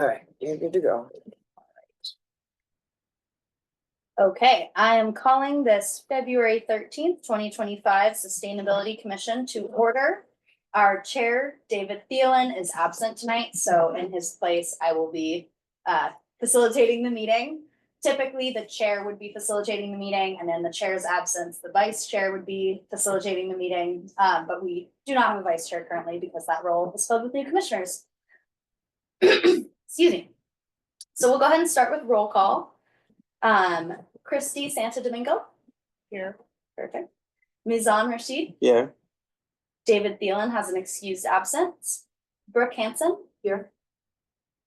All right, you're good to go. Okay, I am calling this February 13th, 2025 Sustainability Commission to order. Our chair, David Thielen, is absent tonight, so in his place, I will be facilitating the meeting. Typically, the chair would be facilitating the meeting, and in the chair's absence, the vice chair would be facilitating the meeting. But we do not have a vice chair currently because that role is filled with new commissioners. Excuse me. So we'll go ahead and start with roll call. Christy Santa Domingo. Here. Perfect. Mizan Rashid. Yeah. David Thielen has an excused absence. Brooke Hansen. Here.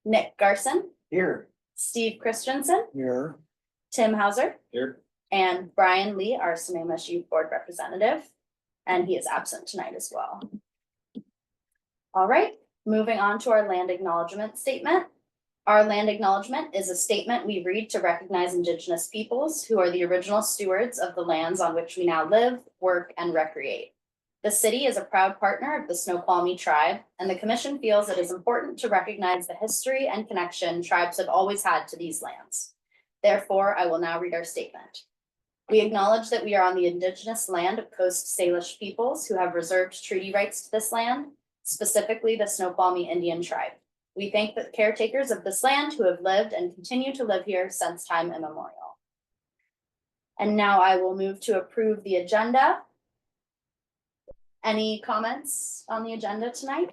Nick Garson. Here. Steve Christensen. Here. Tim Hauser. Here. And Brian Lee, our Sammamish Youth Board representative. And he is absent tonight as well. All right, moving on to our land acknowledgement statement. Our land acknowledgement is a statement we read to recognize Indigenous peoples who are the original stewards of the lands on which we now live, work, and recreate. The city is a proud partner of the Snoqualmie tribe, and the commission feels it is important to recognize the history and connection tribes have always had to these lands. Therefore, I will now read our statement. We acknowledge that we are on the Indigenous land of Coast Salish peoples who have reserved treaty rights to this land, specifically the Snoqualmie Indian tribe. We thank the caretakers of this land who have lived and continue to live here since time immemorial. And now I will move to approve the agenda. Any comments on the agenda tonight?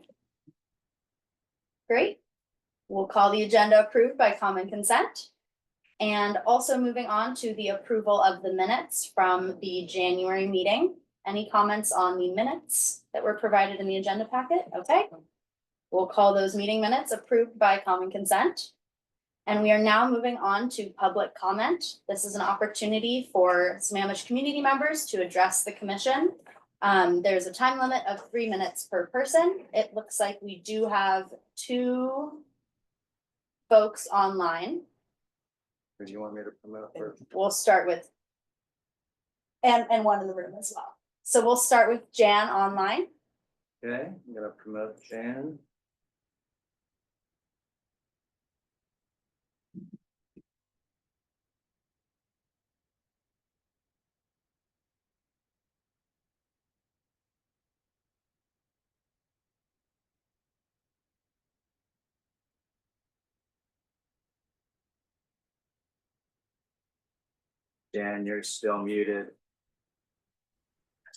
Great. We'll call the agenda approved by common consent. And also moving on to the approval of the minutes from the January meeting. Any comments on the minutes that were provided in the agenda packet? Okay. We'll call those meeting minutes approved by common consent. And we are now moving on to public comment. This is an opportunity for Sammamish community members to address the commission. There's a time limit of 3 minutes per person. It looks like we do have 2 folks online. Do you want me to promote first? We'll start with, and one in the room as well. So we'll start with Jan online. Okay, I'm gonna promote Jan. Jan, you're still muted.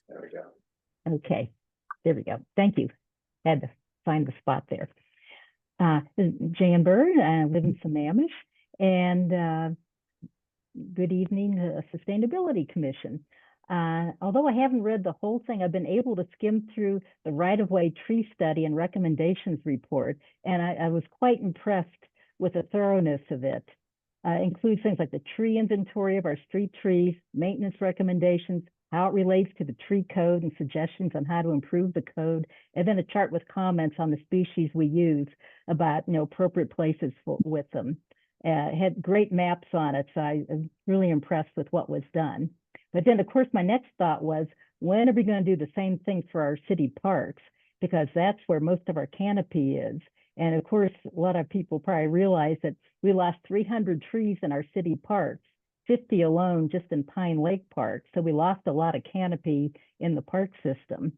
There we go. Okay, there we go. Thank you. Had to find the spot there. This is Jan Bird, I live in Sammamish, and good evening, Sustainability Commission. Although I haven't read the whole thing, I've been able to skim through the right-of-way tree study and recommendations report, and I was quite impressed with the thoroughness of it. Includes things like the tree inventory of our street trees, maintenance recommendations, how it relates to the tree code and suggestions on how to improve the code, and then a chart with comments on the species we use about, appropriate places with them. It had great maps on it, so I'm really impressed with what was done. But then, of course, my next thought was, when are we going to do the same thing for our city parks? Because that's where most of our canopy is. And of course, a lot of people probably realize that we lost 300 trees in our city parks, 50 alone just in Pine Lake Park. So we lost a lot of canopy in the park system.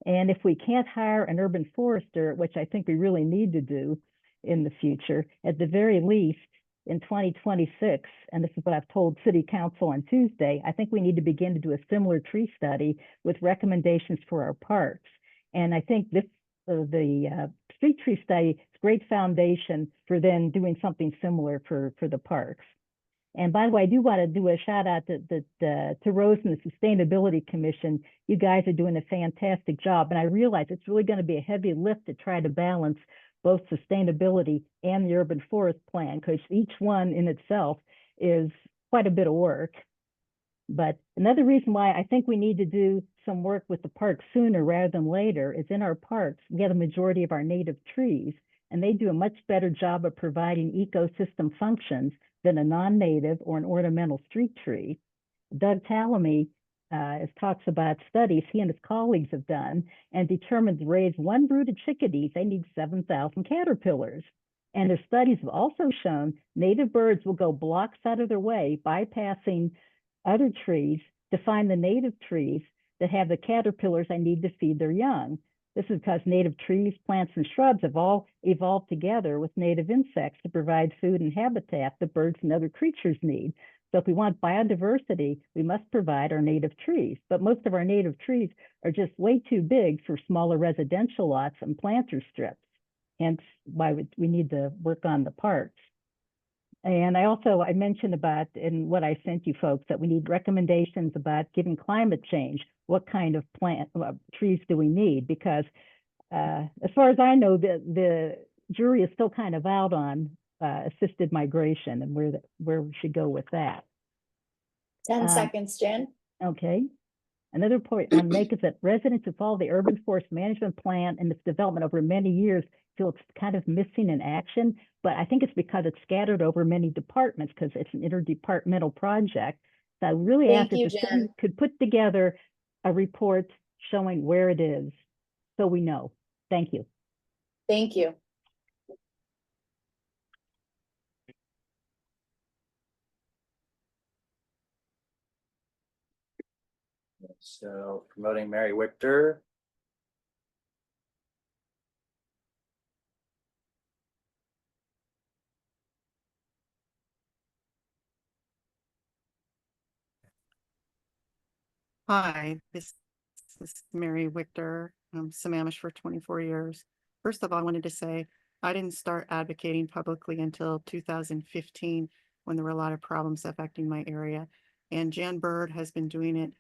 And if we can't hire an urban forester, which I think we really need to do in the future, at the very least, in 2026, and this is what I've told City Council on Tuesday, I think we need to begin to do a similar tree study with recommendations for our parks. And I think this the street tree study is a great foundation for then doing something similar for the parks. And by the way, I do want to do a shout out to Rose and the Sustainability Commission. You guys are doing a fantastic job. And I realize it's really going to be a heavy lift to try to balance both sustainability and the urban forest plan, because each one in itself is quite a bit of work. But another reason why I think we need to do some work with the parks sooner rather than later is in our parks, we have a majority of our native trees, and they do a much better job of providing ecosystem functions than a non-native or an ornamental street tree. Doug Tallamy talks about studies he and his colleagues have done and determined to raise 1 brood of chickadees, they need 7,000 caterpillars. And their studies have also shown native birds will go blocks out of their way, bypassing other trees to find the native trees that have the caterpillars they need to feed their young. This is because native trees, plants, and shrubs have all evolved together with native insects to provide food and habitat that birds and other creatures need. So if we want biodiversity, we must provide our native trees. But most of our native trees are just way too big for smaller residential lots and planter strips. Hence why we need to work on the parks. And I mentioned about in what I sent you folks that we need recommendations about given climate change, what kind of trees do we need? Because as far as I know, the jury is still kind of out on assisted migration and where we should go with that. 10 seconds, Jen. Okay. Another point I want to make is that residents who follow the urban forest management plan and its development over many years feel it's kind of missing in action, but I think it's because it's scattered over many departments because it's an interdepartmental project. So I really ask if the city could put together a report showing where it is so we know. Thank you. Thank you. So promoting Mary Wichter. Hi, this is Mary Wichter. I'm Sammamish for 24 years. First of all, I wanted to say I didn't start advocating publicly until 2015 when there were a lot of problems affecting my area. And Jan Bird has been doing it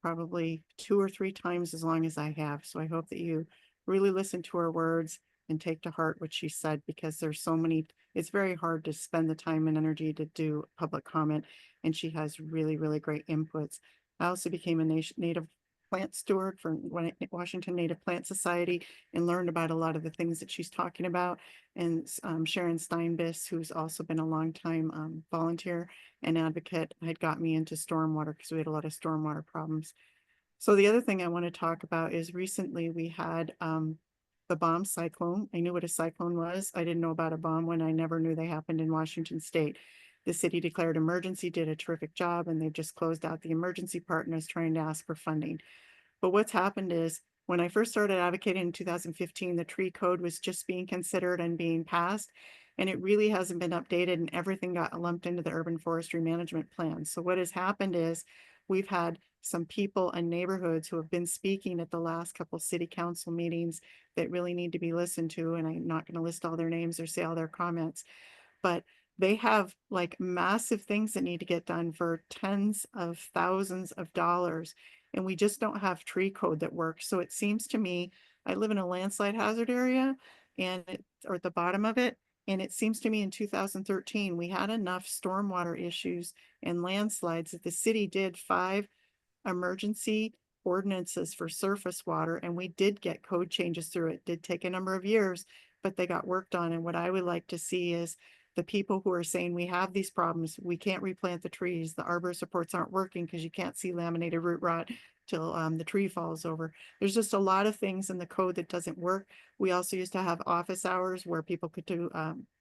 probably 2 or 3 times as long as I have. So I hope that you really listen to her words and take to heart what she said, because there's so many, it's very hard to spend the time and energy to do public comment. And she has really, really great inputs. I also became a native plant steward for Washington Native Plant Society and learned about a lot of the things that she's talking about. And Sharon Steinbiss, who's also been a longtime volunteer and advocate, had got me into stormwater because we had a lot of stormwater problems. So the other thing I want to talk about is recently we had the bomb cyclone. I knew what a cyclone was. I didn't know about a bomb when I never knew they happened in Washington State. The city declared emergency, did a terrific job, and they've just closed out the emergency part and is trying to ask for funding. But what's happened is when I first started advocating in 2015, the tree code was just being considered and being passed, and it really hasn't been updated, and everything got lumped into the urban forestry management plan. So what has happened is we've had some people and neighborhoods who have been speaking at the last couple city council meetings that really need to be listened to, and I'm not going to list all their names or say all their comments, but they have like massive things that need to get done for tens of thousands of dollars. And we just don't have tree code that works. So it seems to me, I live in a landslide hazard area and or at the bottom of it. And it seems to me in 2013, we had enough stormwater issues and landslides that the city did 5 emergency ordinances for surface water. And we did get code changes through it. It did take a number of years, but they got worked on. And what I would like to see is the people who are saying we have these problems, we can't replant the trees, the arborist reports aren't working because you can't see laminated root rot till the tree falls over. There's just a lot of things in the code that doesn't work. We also used to have office hours where people could do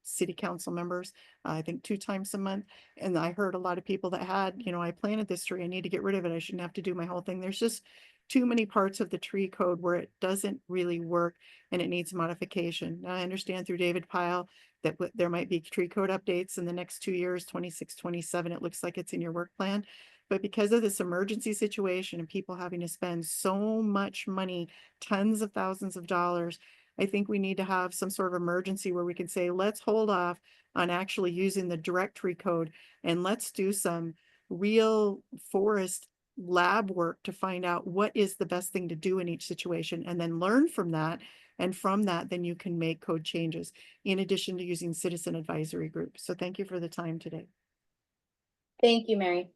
city council members, I think 2 times a month. And I heard a lot of people that had, you know, I planted this tree, I need to get rid of it, I shouldn't have to do my whole thing. There's just too many parts of the tree code where it doesn't really work and it needs modification. Now, I understand through David Pyle that there might be tree code updates in the next 2 years, 26, 27. It looks like it's in your work plan. But because of this emergency situation and people having to spend so much money, tens of thousands of dollars, I think we need to have some sort of emergency where we can say, let's hold off on actually using the direct tree code and let's do some real forest lab work to find out what is the best thing to do in each situation and then learn from that. And from that, then you can make code changes in addition to using citizen advisory groups. So thank you for the time today. Thank you, Mary.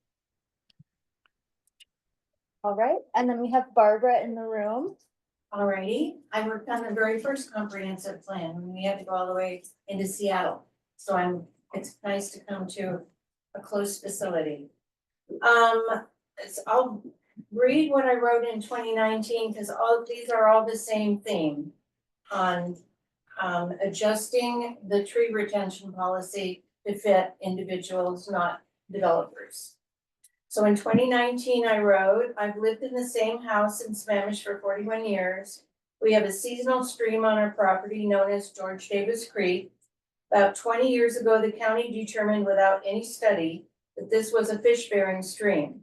All right, and then we have Barbara in the room. Alrighty, I worked on the very first comprehensive plan when we had to go all the way into Seattle. So it's nice to come to a close facility. I'll read what I wrote in 2019 because these are all the same theme on adjusting the tree retention policy to fit individuals, not developers. So in 2019, I wrote, I've lived in the same house in Sammamish for 41 years. We have a seasonal stream on our property known as George Davis Creek. About 20 years ago, the county determined without any study that this was a fish-bearing stream.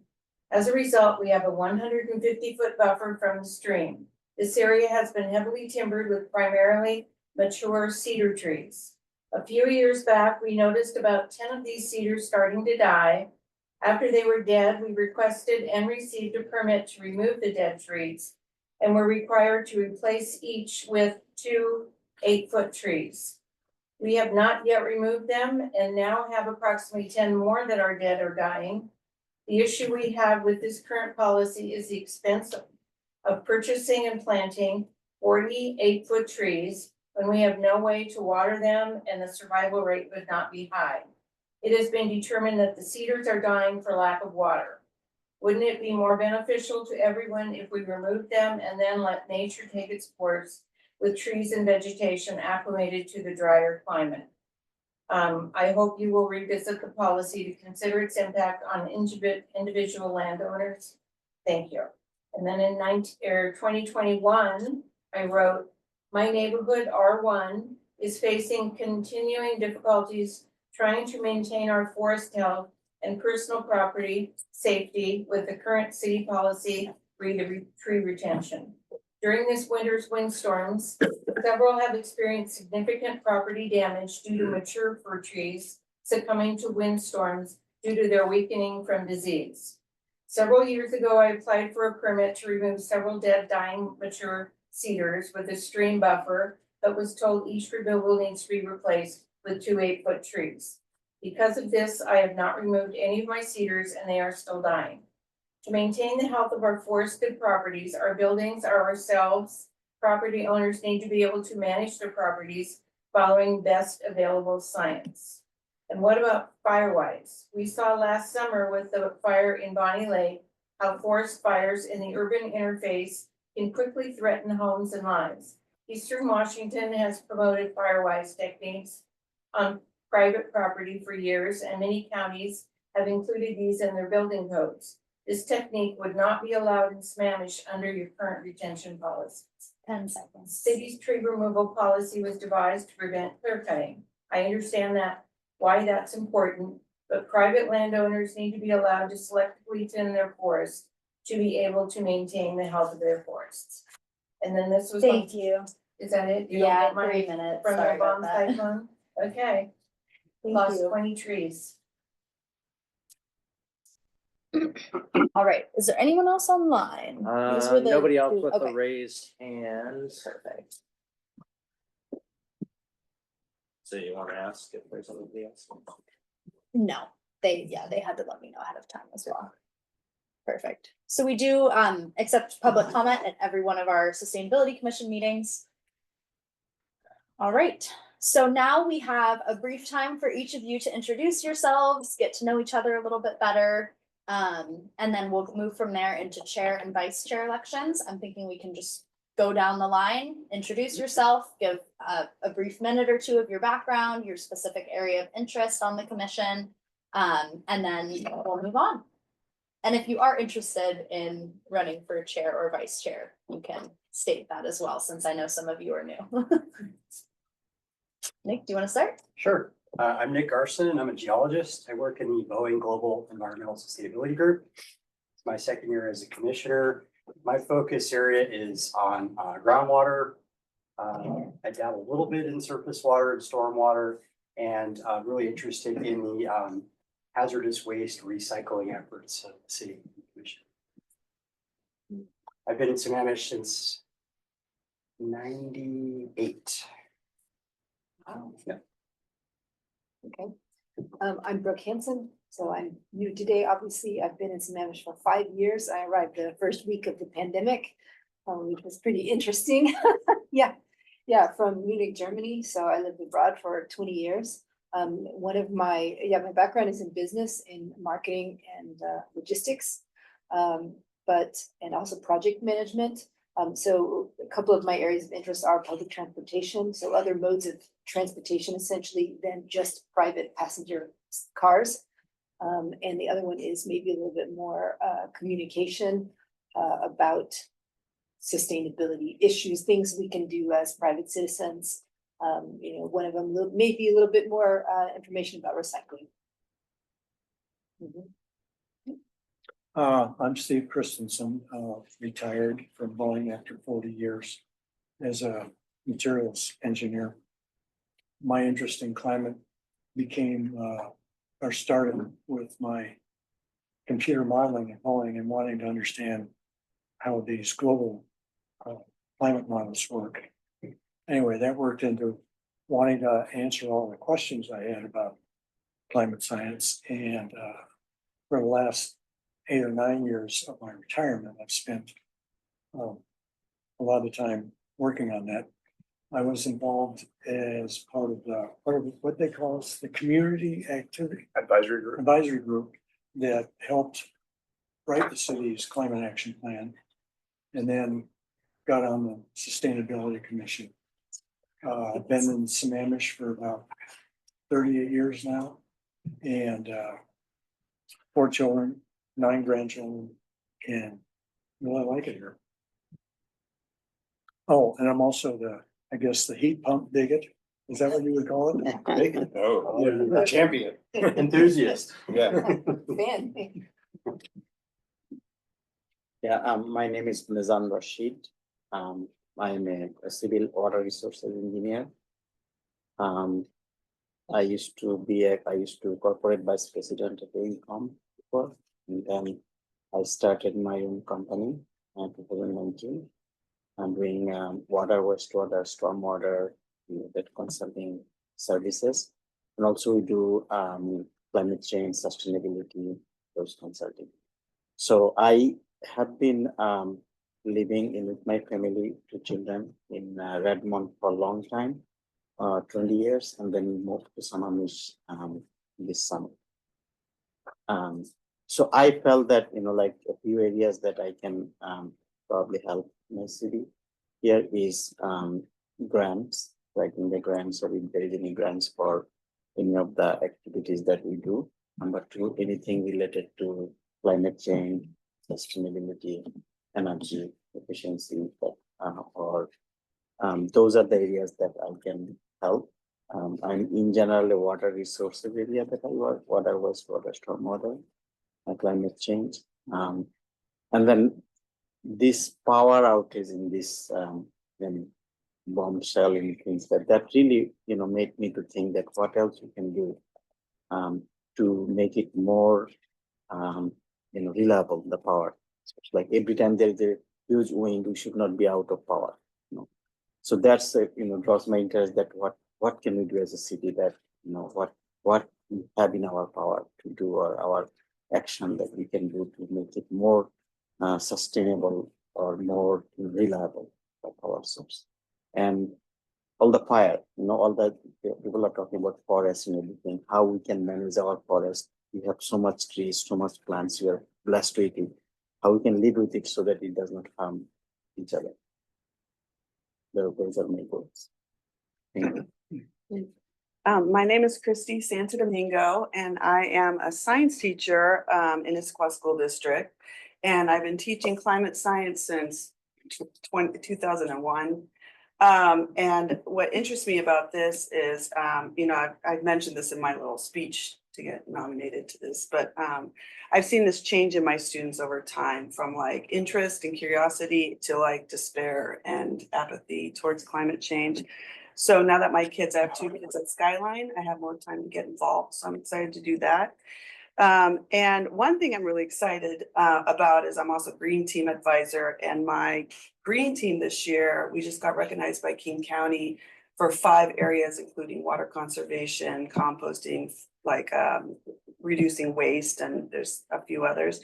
As a result, we have a 150-foot buffer from the stream. This area has been heavily timbered with primarily mature cedar trees. A few years back, we noticed about 10 of these cedars starting to die. After they were dead, we requested and received a permit to remove the dead trees and were required to replace each with 2 8-foot trees. We have not yet removed them and now have approximately 10 more that are dead or dying. The issue we have with this current policy is the expense of purchasing and planting 40 8-foot trees when we have no way to water them and the survival rate would not be high. It has been determined that the cedars are dying for lack of water. Wouldn't it be more beneficial to everyone if we removed them and then let nature take its course with trees and vegetation acclimated to the drier climate? I hope you will revisit the policy to consider its impact on individual landowners. Thank you. And then in 2021, I wrote, my neighborhood R1 is facing continuing difficulties trying to maintain our forest health and personal property safety with the current city policy tree retention. During this winter's windstorms, several have experienced significant property damage due to mature fir trees succumbing to windstorms due to their weakening from disease. Several years ago, I applied for a permit to remove several dead, dying, mature cedars with a stream buffer, but was told each removal needs to be replaced with 2 8-foot trees. Because of this, I have not removed any of my cedars and they are still dying. To maintain the health of our forested properties, our buildings, ourselves, property owners need to be able to manage their properties following best available science. And what about fire-wise? We saw last summer with the fire in Bonnie Lake, how forest fires in the urban interface can quickly threaten homes and lives. Eastern Washington has promoted fire-wise techniques on private property for years, and many counties have included these in their building codes. This technique would not be allowed in Sammamish under your current retention policies. 10 seconds. City's tree removal policy was devised to prevent clear cutting. I understand that why that's important, but private landowners need to be allowed to selectively thin their forests to be able to maintain the health of their forests. And then this was. Thank you. Is that it? You don't Yeah, get my 3 minutes. From Sorry the about bomb that. cyclone? Okay, Thank lost you. 20 trees. All right. Is there anyone else online? These were the Nobody else two- with okay. a raised hand. Perfect. So you want to ask if there's anybody else? No, they had to let me know ahead of time as well. Perfect. So we do accept public comment at every one of our sustainability commission meetings. All right, so now we have a brief time for each of you to introduce yourselves, get to know each other a little bit better. And then we'll move from there into chair and vice chair elections. I'm thinking we can just go down the line, introduce yourself, give a brief minute or two of your background, your specific area of interest on the commission, and then we'll move on. And if you are interested in running for chair or vice chair, you can state that as well, since I know some of you are new. Nick, do you want to start? Sure. I'm Nick Garson. I'm a geologist. I work in the Boeing Global Environmental Sustainability Group. It's my second year as a commissioner. My focus area is on groundwater. I dabble a little bit in surface water and stormwater, and really interested in the hazardous waste recycling efforts of the city commission. I've been in Sammamish since '98. Wow. Yeah. Okay. I'm Brooke Hansen, so I'm new today. Obviously, I've been in Sammamish for 5 years. I arrived the first week of the pandemic, which was pretty interesting. Yeah, from Munich, Germany. So I lived abroad for 20 years. My background is in business, in marketing and logistics, and also project management. So a couple of my areas of interest are public transportation, so other modes of transportation essentially than just private passenger cars. And the other one is maybe a little bit more communication about sustainability issues, things we can do as private citizens. One of them maybe a little bit more information about recycling. I'm Steve Christensen, retired from Boeing after 40 years as a materials engineer. My interest in climate became, or started with my computer modeling at Boeing and wanting to understand how these global climate models work. Anyway, that worked into wanting to answer all the questions I had about climate science. And for the last 8 or 9 years of my retirement, I've spent a lot of time working on that. I was involved as part of what they call the community activity advisory group that helped write the city's climate action plan, and then got on the sustainability commission. I've been in Sammamish for about 38 years now, and 4 children, 9 grandchildren, and really like it here. Oh, and I'm also the heat pump bigot. Is that what you would call it? Oh, Yeah. champion, enthusiast. Yeah. Fan. Yeah, my name is Nizam Rashid. I'm a civil water resources engineer. I used to corporate vice president of Income before, and then I started my own company in 2019. I'm doing water, wastewater, stormwater, that consulting services, and also we do climate change, sustainability, those consulting. So I have been living in with my family, 2 children in Redmond for a long time, 20 years, and then we moved to Sammamish this summer. So I felt that, like a few areas that I can probably help my city. Here is grants, writing the grants, or if there is any grants for any of the activities that we do. Number 2, anything related to climate change, sustainability, energy efficiency, those are the areas that I can help. I'm in general a water resources area that I work, water, wastewater, stormwater, climate change. And then this power outage in this bombshell and things that really, made me to think that what else we can do to make it more, reliable, the power. Like every time there is a huge wind, we should not be out of power. So that's draws my interest that what can we do as a city that what we have in our power to do, or our action that we can do to make it more sustainable or more reliable power source. And all the fire, all the people are talking about forests and everything, how we can manage our forest. We have so much trees, so much plants, we are blessed with it. How we can live with it so that it does not harm each other. Those are my goals. Thank you. My name is Christy Santo Domingo, and I am a science teacher in Issaquah School District. And I've been teaching climate science since 2001. And what interests me about this is, I've mentioned this in my little speech to get nominated to this, but I've seen this change in my students over time, from like interest and curiosity to like despair and apathy towards climate change. So now that I have 2 kids at Skyline, I have more time to get involved. So I'm excited to do that. And one thing I'm really excited about is I'm also Green Team Advisor, and my Green Team this year, we just got recognized by King County for 5 areas, including water conservation, composting, like reducing waste, and there's a few others.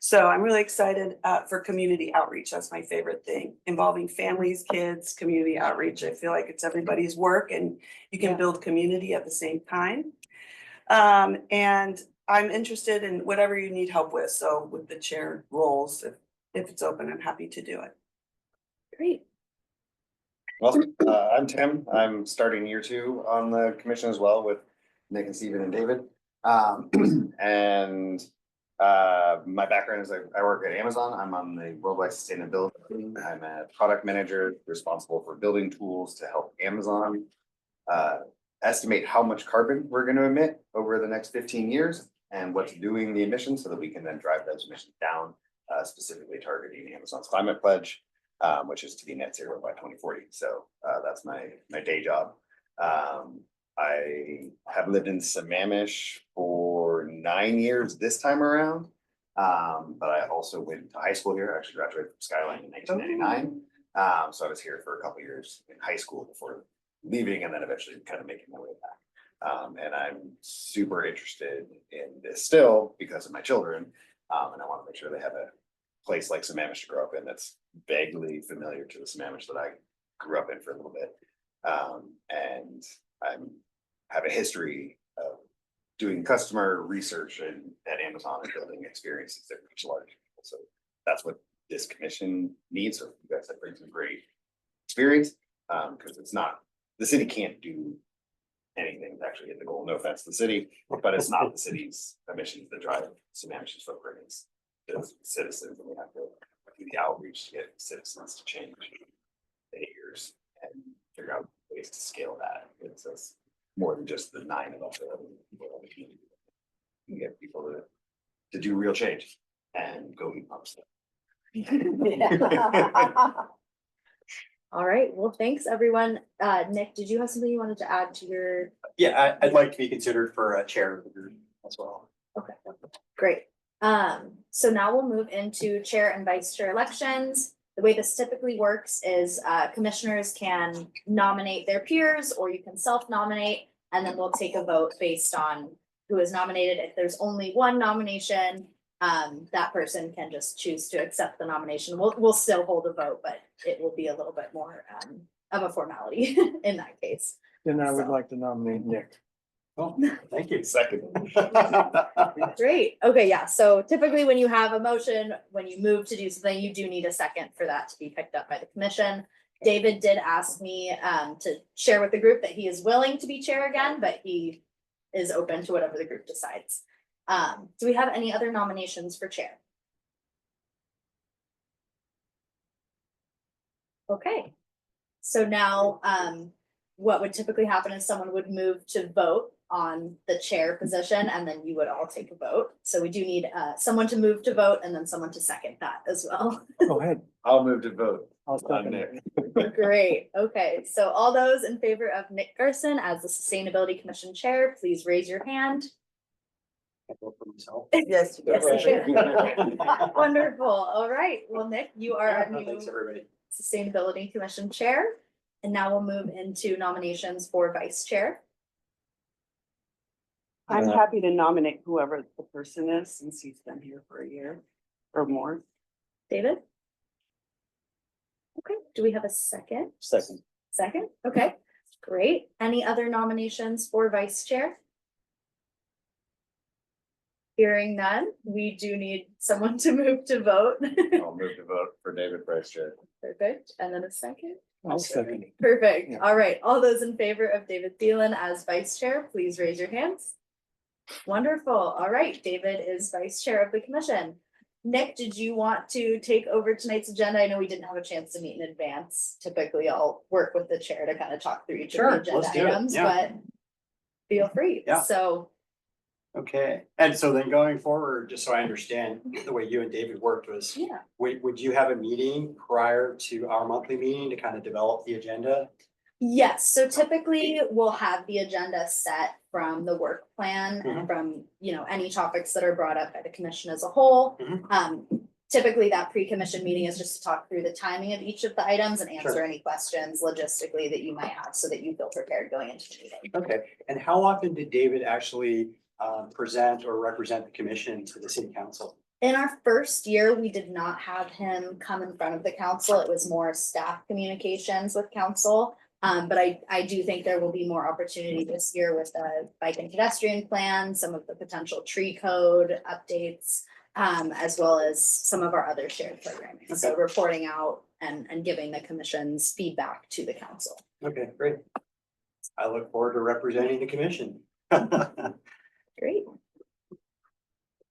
So I'm really excited for community outreach. That's my favorite thing, involving families, kids, community outreach. I feel like it's everybody's work, and you can build community at the same time. And I'm interested in whatever you need help with. So with the chair roles, if it's open, I'm happy to do it. Great. Awesome. I'm Tim. I'm starting year 2 on the commission as well with Nick and Steven and David. And my background is I work at Amazon. I'm on the worldwide sustainability team. I'm a product manager responsible for building tools to help Amazon estimate how much carbon we're going to emit over the next 15 years and what's doing the emissions so that we can then drive those emissions down, specifically targeting Amazon's climate pledge, which is to be net zero by 2040. So that's my day job. I have lived in Sammamish for 9 years this time around. But I also went to high school here. I actually graduated from Skyline in 1999. So I was here for a couple years in high school before leaving and then eventually kind of making my way back. And I'm super interested in this still because of my children. And I want to make sure they have a place like Sammamish to grow up in that's vaguely familiar to the Sammamish that I grew up in for a little bit. And I have a history of doing customer research at Amazon and building experiences that reach large people. So that's what this commission needs. So you guys have bring some great experience because it's not, the city can't do anything to actually hit the goal. No offense to the city, but it's not the city's emissions that drive Sammamish's footprint. It's the citizens, and we have to do the outreach to get citizens to change behaviors and figure out ways to scale that. It's more than just the 9 of us. You get people to do real change and go heat pump stuff. All right, well, thanks, everyone. Nick, did you have something you wanted to add to your? Yeah, I'd like to be considered for a chair of the group as well. Okay, great. So now we'll move into chair and vice chair elections. The way this typically works is commissioners can nominate their peers or you can self-nominate, and then we'll take a vote based on who is nominated. If there's only one nomination, that person can just choose to accept the nomination. We'll still hold a vote, but it will be a little bit more of a formality in that case. Then I would like to nominate Nick. Oh, thank you. Second. Great. Okay, yeah. So typically when you have a motion, when you move to do something, you do need a second for that to be picked up by the commission. David did ask me to share with the group that he is willing to be chair again, but he is open to whatever the group decides. Do we have any other nominations for chair? Okay. So now what would typically happen is someone would move to vote on the chair position and then you would all take a vote. So we do need someone to move to vote and then someone to second that as well. Go ahead. I'll move to vote. I'll second Nick. it. Great. Okay. So all those in favor of Nick Garson as the Sustainability Commission Chair, please raise your hand. I vote for myself. Yes. Yes, you can. Wonderful. All right. Well, Nick, you are our Thanks, new everybody. Sustainability Commission Chair. And now we'll move into nominations for Vice Chair. I'm happy to nominate whoever the person is since he's been here for a year or more. David? Okay. Do we have a second? Second. Second? Okay. Great. Any other nominations for Vice Chair? Hearing none, we do need someone to move to vote. I'll move to vote for David Price Chair. Perfect. And then a second. I'll second it. Perfect. Yeah. All right. All those in favor of David Thielen as Vice Chair, please raise your hands. Wonderful. All right. David is Vice Chair of the Commission. Nick, did you want to take over tonight's agenda? I know we didn't have a chance to meet in advance. Typically, I'll work with the chair to kind of talk through each Sure, of the agenda let's do it. items, Yeah. but feel free. Yeah. So Okay, and so then going forward, just so I understand, the way you and David worked was, yeah. would you have a meeting prior to our monthly meeting to kind of develop the agenda? Yes, so typically we'll have the agenda set from the work plan and from, any topics that are brought up by the commission as a whole. Typically that pre-commission meeting is just to talk through the timing of each of the items and answer Sure. any questions logistically that you might have so that you feel prepared going into the meeting. Okay, and how often did David actually present or represent the commission to the city council? In our first year, we did not have him come in front of the council. It was more staff communications with council. But I do think there will be more opportunity this year with the bike and pedestrian plan, some of the potential tree code updates, as well as some of our other shared programming. So reporting out and giving the commission's feedback to the council. Okay, great. I look forward to representing the commission. Great.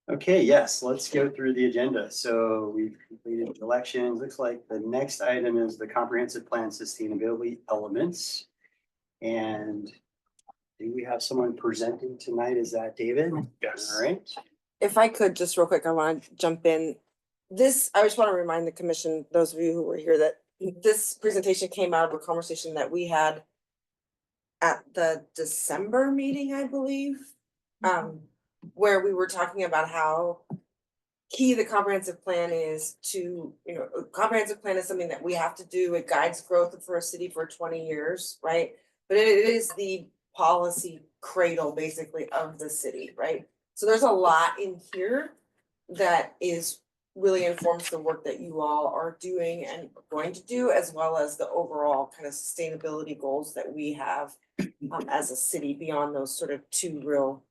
Okay, yes, let's go through the agenda. So we've completed elections. Looks like the next item is the comprehensive plan sustainability elements. And do we have someone presenting tonight? Is that David? Yes. All right. If I could, just real quick, I want to jump in. I just want to remind the commission, those of you who were here, that this presentation came out of a conversation that we had at the December meeting, I believe, where we were talking about how key the comprehensive plan is to, a comprehensive plan is something that we have to do. It guides growth for a city for 20 years, right? But it is the policy cradle, basically, of the city, right? So there's a lot in here that is really informs the work that you all are doing and going to do, as well as the overall kind of sustainability goals that we have as a city beyond those sort of two real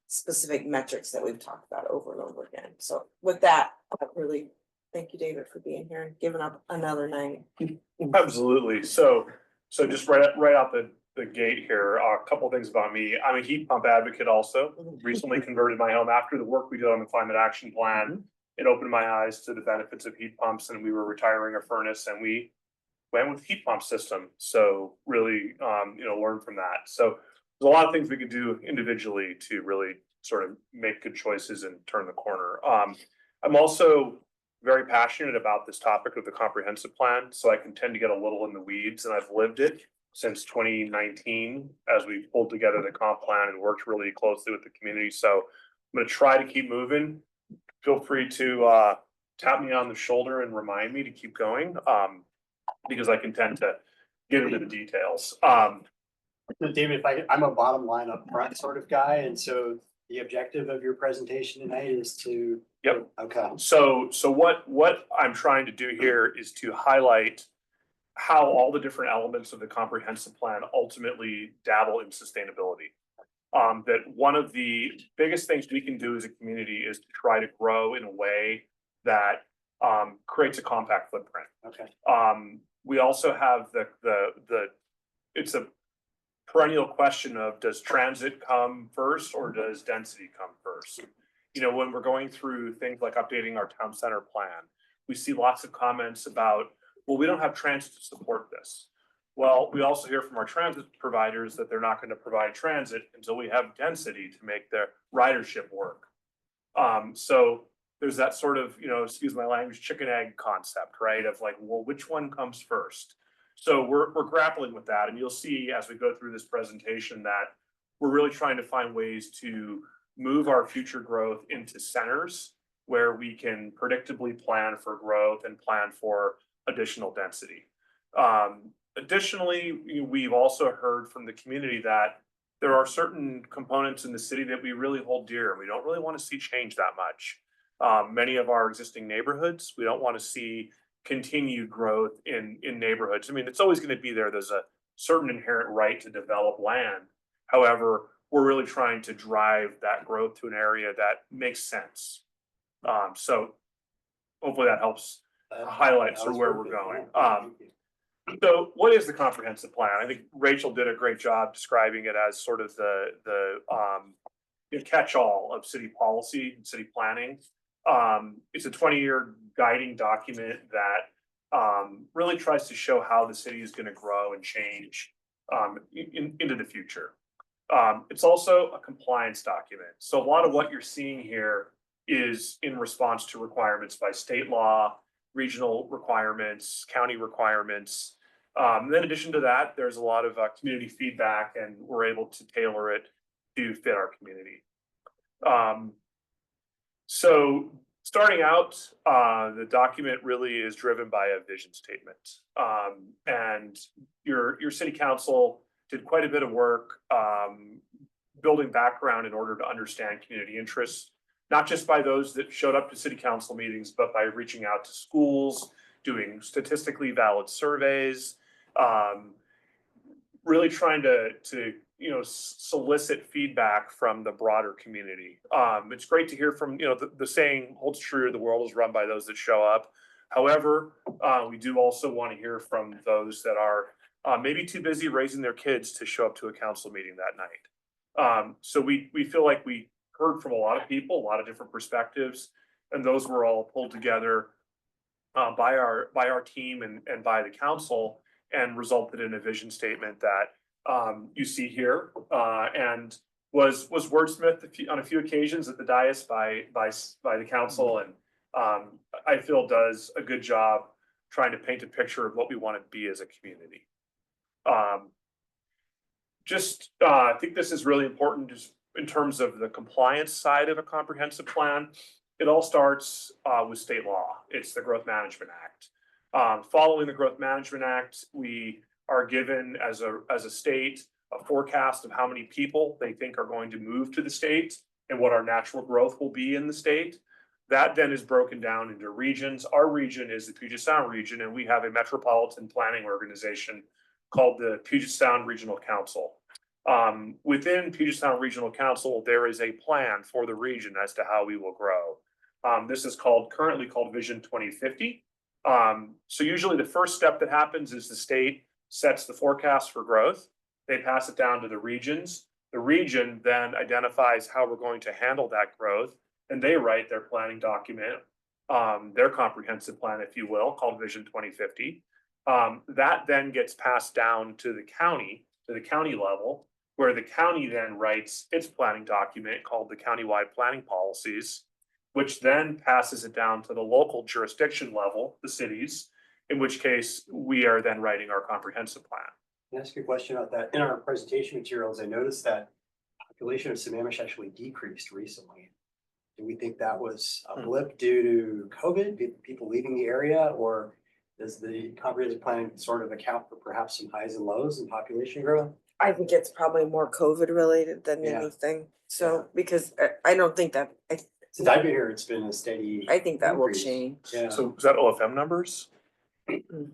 specific metrics that we've talked about over and over again. So with that, I really thank you, David, for being here and giving up another night. Absolutely. So just right out the gate here, a couple of things about me. I'm a heat pump advocate also. Recently converted my home after the work we did on the climate action plan. It opened my eyes to the benefits of heat pumps, and we were retiring a furnace and we went with heat pump system. So really, learn from that. So there's a lot of things we could do individually to really sort of make good choices and turn the corner. I'm also very passionate about this topic of the comprehensive plan. So I can tend to get a little in the weeds, and I've lived it since 2019 as we pulled together the comp plan and worked really closely with the community. So I'm going to try to keep moving. Feel free to tap me on the shoulder and remind me to keep going, because I can tend to get into the details. So David, I'm a bottom line up front sort of guy, and so the objective of your presentation tonight is to. Yep. Okay. So what I'm trying to do here is to highlight how all the different elements of the comprehensive plan ultimately dabble in sustainability. That one of the biggest things we can do as a community is to try to grow in a way that creates a compact footprint. Okay. We also have it's a perennial question of, does transit come first or does density come first? When we're going through things like updating our town center plan, we see lots of comments about, well, we don't have transit to support this. Well, we also hear from our transit providers that they're not going to provide transit until we have density to make their ridership work. So there's that sort of, excuse my language, chicken egg concept, right? Of like, well, which one comes first? So we're grappling with that. And you'll see as we go through this presentation that we're really trying to find ways to move our future growth into centers where we can predictably plan for growth and plan for additional density. Additionally, we've also heard from the community that there are certain components in the city that we really hold dear. We don't really want to see change that much. Many of our existing neighborhoods, we don't want to see continued growth in neighborhoods. I mean, it's always going to be there. There's a certain inherent right to develop land. However, we're really trying to drive that growth to an area that makes sense. So hopefully that helps highlight sort of where we're going. So what is the comprehensive plan? I think Rachel did a great job describing it as sort of the catch-all of city policy and city planning. It's a 20-year guiding document that really tries to show how the city is going to grow and change into the future. It's also a compliance document. So a lot of what you're seeing here is in response to requirements by state law, regional requirements, county requirements. Then in addition to that, there's a lot of community feedback, and we're able to tailor it to fit our community. So starting out, the document really is driven by a vision statement. And your city council did quite a bit of work building background in order to understand community interests, not just by those that showed up to city council meetings, but by reaching out to schools, doing statistically valid surveys, really trying to solicit feedback from the broader community. It's great to hear from, the saying holds true, the world is run by those that show up. However, we do also want to hear from those that are maybe too busy raising their kids to show up to a council meeting that night. So we feel like we heard from a lot of people, a lot of different perspectives, and those were all pulled together by our team and by the council, and resulted in a vision statement that you see here, and was wordsmithed on a few occasions at the dais by the council, and I feel does a good job trying to paint a picture of what we want to be as a community. I think this is really important just in terms of the compliance side of a comprehensive plan. It all starts with state law. It's the Growth Management Act. Following the Growth Management Act, we are given as a state a forecast of how many people they think are going to move to the state and what our natural growth will be in the state. That then is broken down into regions. Our region is the Puget Sound region, and we have a metropolitan planning organization called the Puget Sound Regional Council. Within Puget Sound Regional Council, there is a plan for the region as to how we will grow. This is currently called Vision 2050. So usually the first step that happens is the state sets the forecast for growth. They pass it down to the regions. The region then identifies how we're going to handle that growth, and they write their planning document, their comprehensive plan, if you will, called Vision 2050. That then gets passed down to the county level, where the county then writes its planning document called the countywide planning policies, which then passes it down to the local jurisdiction level, the cities, in which case we are then writing our comprehensive plan. Can I ask you a question about that? In our presentation materials, I noticed that population of Sammamish actually decreased recently. Do we think that was a blip due to COVID, people leaving the area, or does the comprehensive plan sort of account for perhaps some highs and lows in population growth? I think it's probably more COVID related than Yeah. anything. So, because I don't think that, Since I've been here, it's been a steady. I think that will increase. change. Yeah. So is that OFM numbers?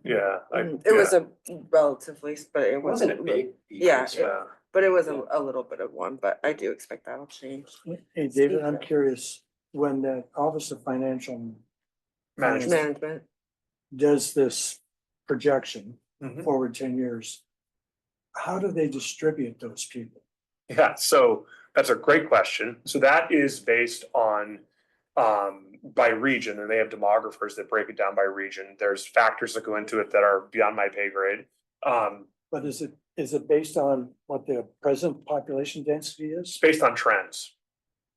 Yeah. It was a relatively, but it It wasn't a big decrease. Yeah, but it was a little bit of one, but I do expect that'll change. Hey, David, I'm curious, when the Office of Financial Management. does this projection Mhm. forward 10 years, how do they distribute those people? Yeah, so that's a great question. So that is based on by region, and they have demographers that break it down by region. There's factors that go into it that are beyond my pay grade. But is it based on what the present population density is? It's based on trends,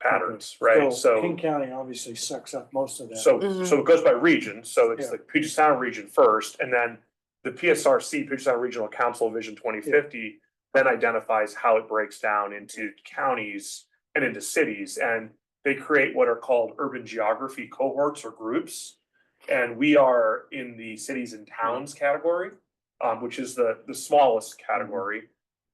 patterns, Okay. right? So King So County obviously sucks up most of that. so Mhm. so it goes by region. So it's Yeah. the Puget Sound region first, and then the PSRC, Puget Sound Regional Council Vision 2050, then identifies how it breaks down into counties and into cities, and they create what are called urban geography cohorts or groups. And we are in the cities and towns category, which is the smallest category.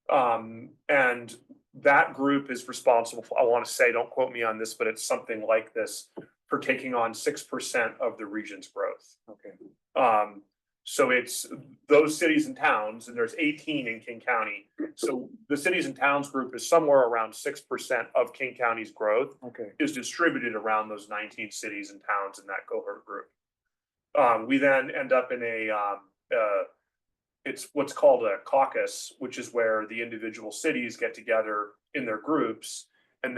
And that group is responsible for, I want to say, don't quote me on this, but it's something like this, for taking on 6% of the region's growth. Okay. So it's those cities and towns, and there's 18 in King County. So the cities and towns group is somewhere around 6% of King County's growth Okay. is distributed around those 19 cities and towns in that cohort group. We then end up in it's what's called a caucus, which is where the individual cities get together in their groups, and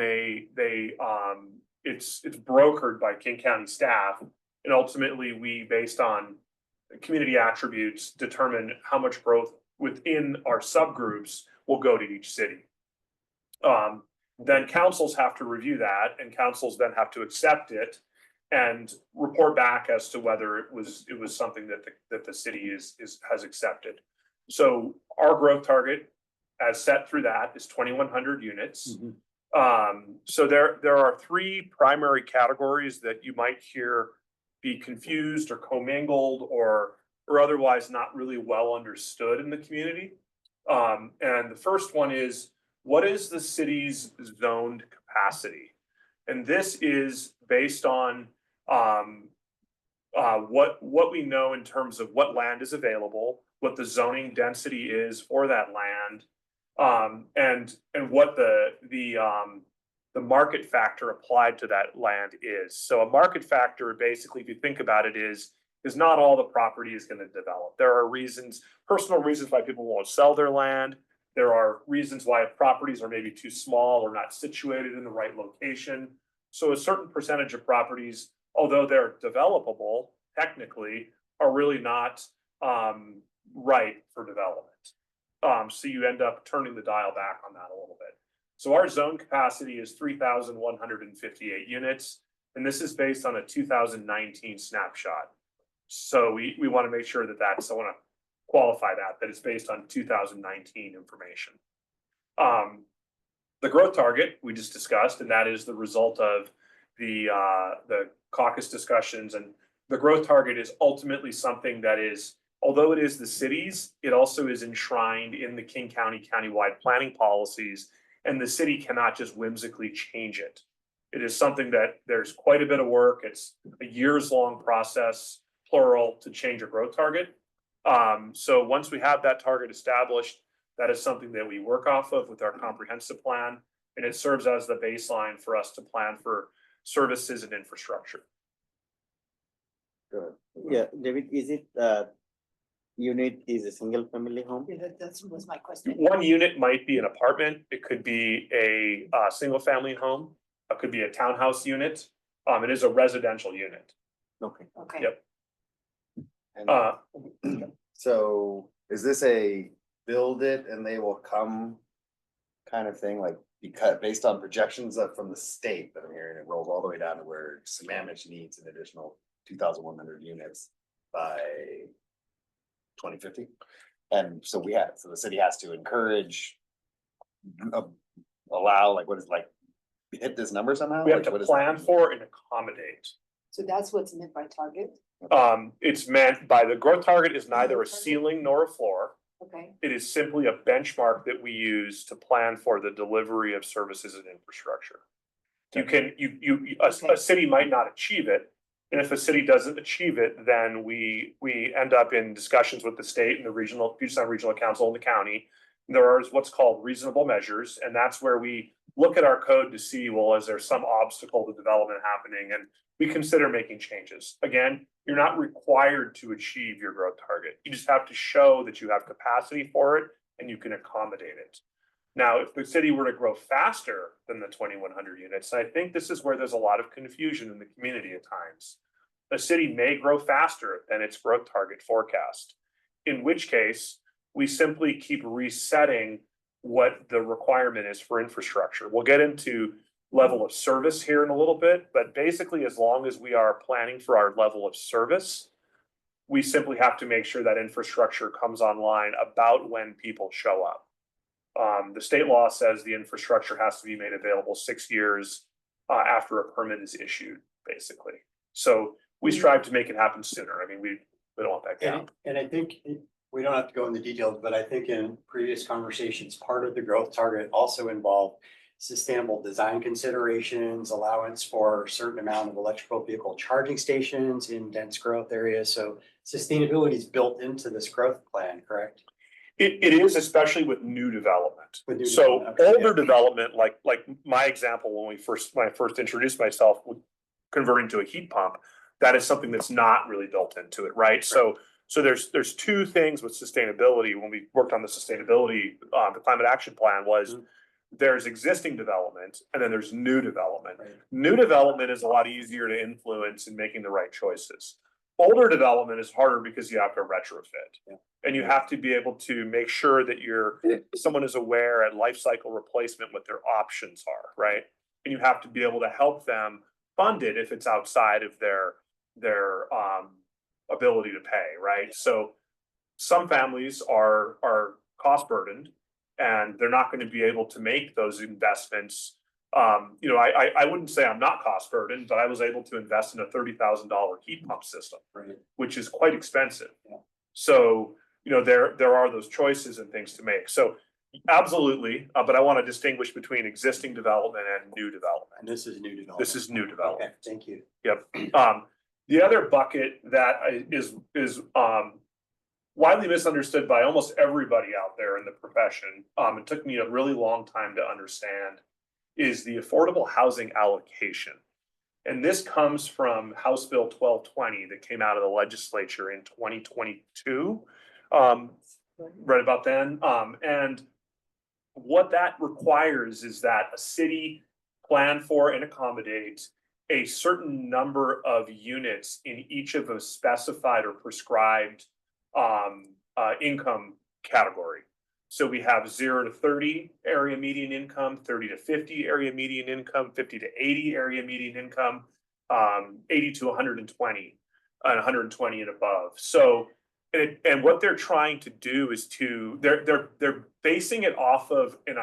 it's brokered by King County staff, and ultimately we, based on community attributes, determine how much growth within our subgroups will go to each city. Then councils have to review that, and councils then have to accept it and report back as to whether it was something that the city has accepted. So our growth target, as set through that, is 2,100 units. So there are three primary categories that you might hear be confused or commingled or otherwise not really well understood in the community. And the first one is, what is the city's zoned capacity? And this is based on what we know in terms of what land is available, what the zoning density is for that land, and what the market factor applied to that land is. So a market factor, basically, if you think about it, is because not all the property is going to develop. There are reasons, personal reasons why people won't sell their land. There are reasons why properties are maybe too small or not situated in the right location. So a certain percentage of properties, although they're developable, technically, are really not right for development. So you end up turning the dial back on that a little bit. So our zone capacity is 3,158 units, and this is based on a 2019 snapshot. So we want to make sure that I want to qualify that it's based on 2019 information. The growth target we just discussed, and that is the result of the caucus discussions. And the growth target is ultimately something that is, although it is the city's, it also is enshrined in the King County countywide planning policies, and the city cannot just whimsically change it. It is something that there's quite a bit of work. It's a years-long process, plural, to change a growth target. So once we have that target established, that is something that we work off of with our comprehensive plan, and it serves as the baseline for us to plan for services and infrastructure. Good. Yeah, David, is it unit is a single family home? Yeah, that was my question. One unit might be an apartment. It could be a single family home. It could be a townhouse unit. It is a residential unit. Okay. Okay. Yep. And so is this a build it and they will come kind of thing, like because based on projections from the state that I'm hearing, it rolls all the way down to where Sammamish needs an additional 2,100 units by 2050? And so so the city has to encourage, allow, like, what is, like, hit this number somehow? We have Like, to plan for and accommodate. So that's what's meant by target, It's meant by the growth target is neither a ceiling nor a floor. okay? It is simply a benchmark that we use to plan for the delivery of services and infrastructure. You can, a city might not achieve it. And if a city doesn't achieve it, then we end up in discussions with the state and the Puget Sound Regional Council and the county. There is what's called reasonable measures, and that's where we look at our code to see, well, is there some obstacle to development happening? And we consider making changes. Again, you're not required to achieve your growth target. You just have to show that you have capacity for it and you can accommodate it. Now, if the city were to grow faster than the 2,100 units, I think this is where there's a lot of confusion in the community at times. A city may grow faster than its growth target forecast, in which case we simply keep resetting what the requirement is for infrastructure. We'll get into level of service here in a little bit, but basically as long as we are planning for our level of service, we simply have to make sure that infrastructure comes online about when people show up. The state law says the infrastructure has to be made available 6 years after a permit is issued, basically. So we strive to make it happen sooner. I mean, we don't want that gap. And I think we don't have to go into details, but I think in previous conversations, part of the growth target also involved sustainable design considerations, allowance for a certain amount of electrical vehicle charging stations in dense growth areas. So sustainability is built into this growth plan, correct? It is, especially with new development. With new So development, okay, older yeah. development, like my example, when I first introduced myself with converting to a heat pump, that is something that's not really built into it, right? So there's two things with sustainability. When we worked on the sustainability, the climate action plan was there's existing development and then there's new development. Right. New development is a lot easier to influence in making the right choices. Older development is harder because you have to retrofit. Yeah. And you have to be able to make sure that someone is aware at life cycle replacement what their options are, right? And you have to be able to help them fund it if it's outside of their ability to pay, right? So some families are cost burdened and they're not going to be able to make those investments. I wouldn't say I'm not cost burdened, but I was able to invest in a $30,000 heat pump system, Right. which is quite expensive. Yeah. So, there are those choices and things to make. So absolutely, but I want to distinguish between existing development and new development. And this is new development. This is new development. Okay, thank you. Yep. The other bucket that is widely misunderstood by almost everybody out there in the profession, it took me a really long time to understand, is the affordable housing allocation. And this comes from House Bill 1220 that came out of the legislature in 2022. Right about then. And what that requires is that a city plan for and accommodate a certain number of units in each of the specified or prescribed income category. So we have 0 to 30 area median income, 30 to 50 area median income, 50 to 80 area median income, 80 to 120, and 120 and above. So, and what they're trying to do is they're basing it off of, and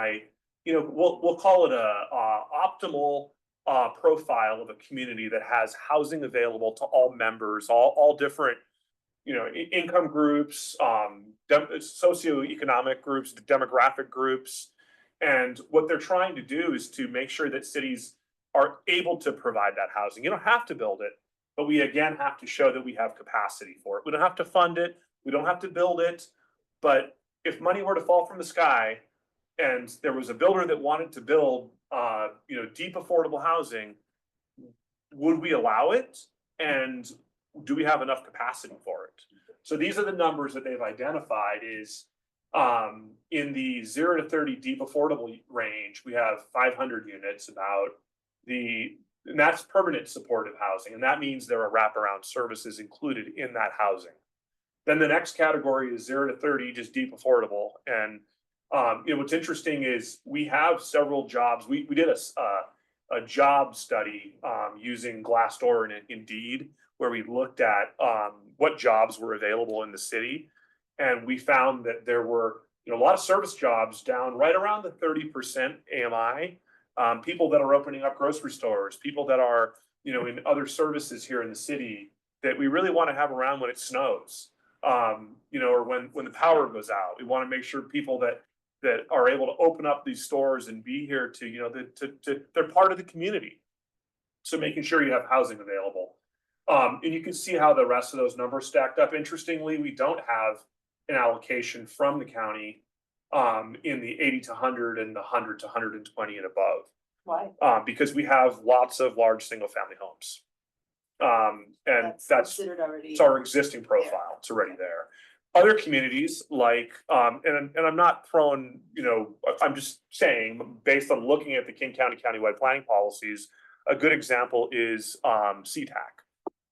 we'll call it a optimal profile of a community that has housing available to all members, all different, income groups, socioeconomic groups, demographic groups. And what they're trying to do is to make sure that cities are able to provide that housing. You don't have to build it, but we again have to show that we have capacity for it. We don't have to fund it, we don't have to build it, but if money were to fall from the sky and there was a builder that wanted to build deep affordable housing, would we allow it? And do we have enough capacity for it? So these are the numbers that they've identified is in the 0 to 30 deep affordable range, we have 500 units about and that's permanent supportive housing. And that means there are wraparound services included in that housing. Then the next category is 0 to 30, just deep affordable. And what's interesting is we have several jobs. We did a job study using Glassdoor and Indeed, where we looked at what jobs were available in the city. And we found that there were a lot of service jobs down right around the 30% AMI. People that are opening up grocery stores, people that are, in other services here in the city that we really want to have around when it snows, or when the power goes out. We want to make sure people that are able to open up these stores and be here they're part of the community. So making sure you have housing available. And you can see how the rest of those numbers stacked up. Interestingly, we don't have an allocation from the county in the 80 to 100 and the 100 to 120 and above. Why? Because we have lots of large single family homes. And that's considered already. It's our existing profile. It's already there. Other communities like, and I'm not throwing, I'm just saying, based on looking at the King County countywide planning policies, a good example is SeaTac.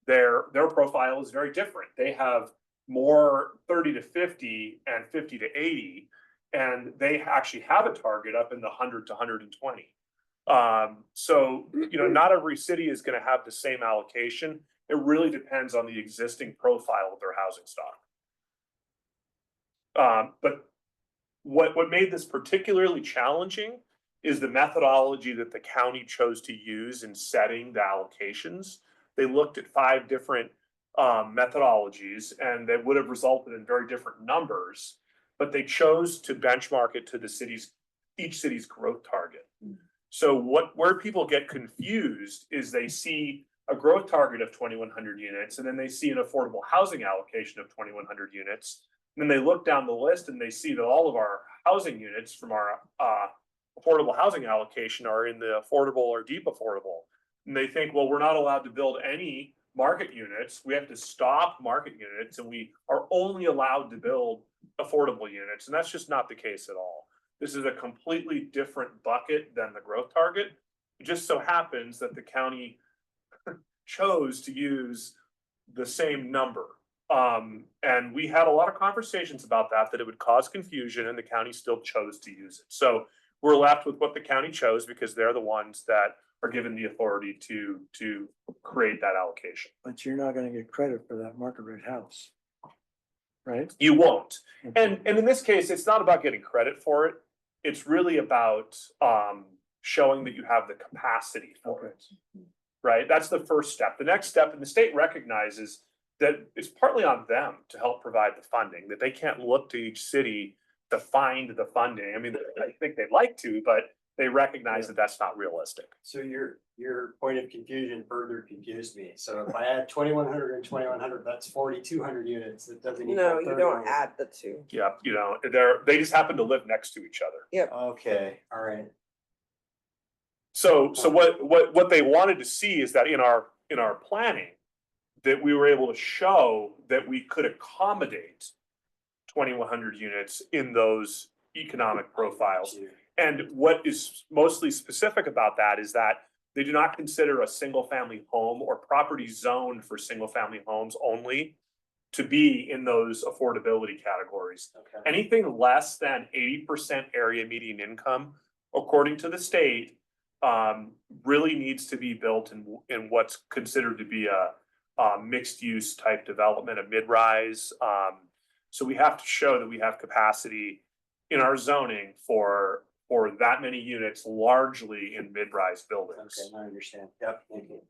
Their profile is very different. They have more 30 to 50 and 50 to 80, and they actually have a target up in the 100 to 120. So, not every city is going to have the same allocation. It really depends on the existing profile of their housing stock. But what made this particularly challenging is the methodology that the county chose to use in setting the allocations. They looked at 5 different methodologies, and they would have resulted in very different numbers, but they chose to benchmark it to each city's growth target. So where people get confused is they see a growth target of 2,100 units, and then they see an affordable housing allocation of 2,100 units. And then they look down the list and they see that all of our housing units from our affordable housing allocation are in the affordable or deep affordable. And they think, well, we're not allowed to build any market units. We have to stop market units, and we are only allowed to build affordable units. And that's just not the case at all. This is a completely different bucket than the growth target. It just so happens that the county chose to use the same number. And we had a lot of conversations about that it would cause confusion, and the county still chose to use it. So we're left with what the county chose because they're the ones that are given the authority to create that allocation. But you're not gonna get credit for that market rate house. Right? You won't. Okay. And in this case, it's not about getting credit for it. It's really about showing that you have the capacity for it. Right? That's the first step. The next step, and the state recognizes that it's partly on them to help provide the funding, that they can't look to each city to find the funding. I mean, I think they'd like to, but they recognize that that's not realistic. So your point of confusion further confused me. So if I add 2,100 and 2,100, that's 4,200 units. That doesn't equal No, you don't 31. add the two. Yeah, they just happen to live next to each other. Okay, all right. So what they wanted to see is that in our planning, that we were able to show that we could accommodate 2,100 units in those economic profiles. And what is mostly specific about that is that they do not consider a single family home or property zoned for single family homes only to be in those affordability categories. Okay. Anything less than 80% area median income, according to the state, really needs to be built in what's considered to be a mixed use type development, a mid-rise. So we have to show that we have capacity in our zoning for that many units, largely in mid-rise buildings. Okay, I understand. Yep, thank you.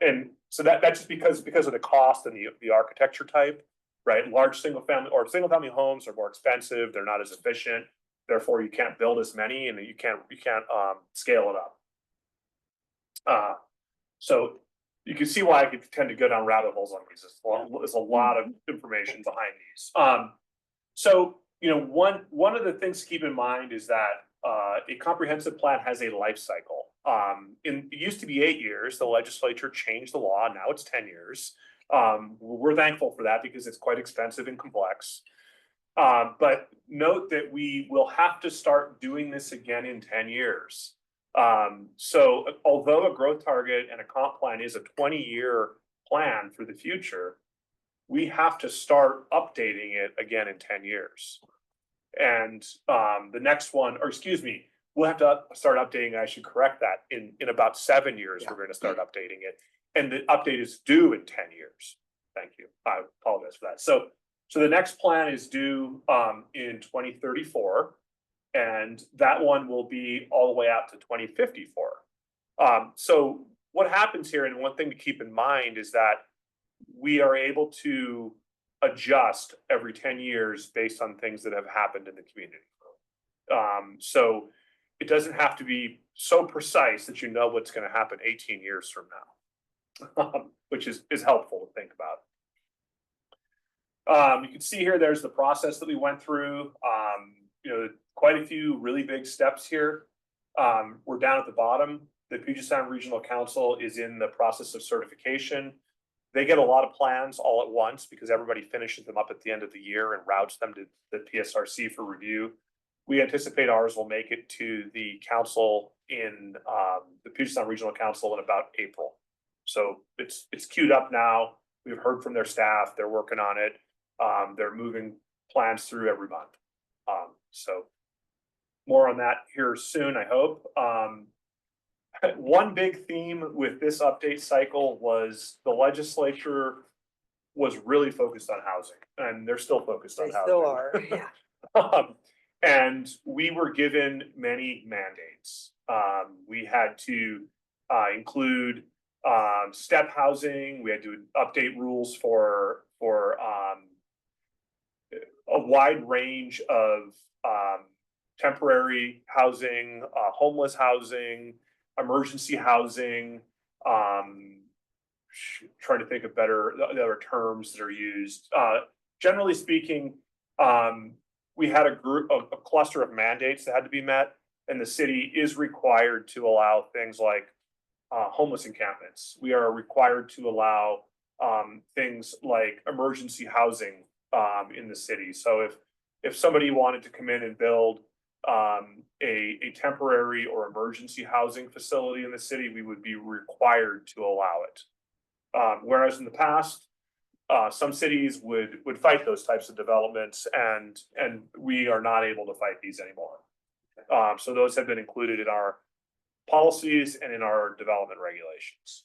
And so that's just because of the cost and the architecture type, right? Large single family homes are more expensive. They're not as efficient. Therefore, you can't build as many, and you can't scale it up. So you can see why I could tend to go down rabbit holes on these. There's a lot of information behind these. So one of the things to keep in mind is that a comprehensive plan has a life cycle. It used to be 8 years. The legislature changed the law. Now it's 10 years. We're thankful for that because it's quite expensive and complex. But note that we will have to start doing this again in 10 years. So although a growth target and a comp plan is a 20-year plan for the future, we have to start updating it again in 10 years. And the next one, or excuse me, we'll have to start updating, I should correct that, in about 7 years, we're gonna start updating it. And the update is due in 10 years. Thank you, I apologize for that. So the next plan is due in 2034. And that one will be all the way out to 2054. So what happens here, and one thing to keep in mind, is that we are able to adjust every 10 years based on things that have happened in the community. So it doesn't have to be so precise that you know what's going to happen 18 years from now, which is helpful to think about. You can see here, there's the process that we went through. Quite a few really big steps here. We're down at the bottom. The Puget Sound Regional Council is in the process of certification. They get a lot of plans all at once because everybody finishes them up at the end of the year and routes them to the PSRC for review. We anticipate ours will make it to the council in the Puget Sound Regional Council in about April. So it's queued up now. We've heard from their staff. They're working on it. They're moving plans through every month. So more on that here soon, I hope. One big theme with this update cycle was the legislature was really focused on housing, and they're still focused on They housing. still are, yeah. And we were given many mandates. We had to include step housing. We had to update rules for a wide range of temporary housing, homeless housing, emergency housing, trying to think of the other terms that are used. Generally speaking, we had a cluster of mandates that had to be met, and the city is required to allow things like homeless encampments. We are required to allow things like emergency housing in the city. So if somebody wanted to come in and build a temporary or emergency housing facility in the city, we would be required to allow it. Whereas in the past, some cities would fight those types of developments, and we are not able to fight these anymore. So those have been included in our policies and in our development regulations.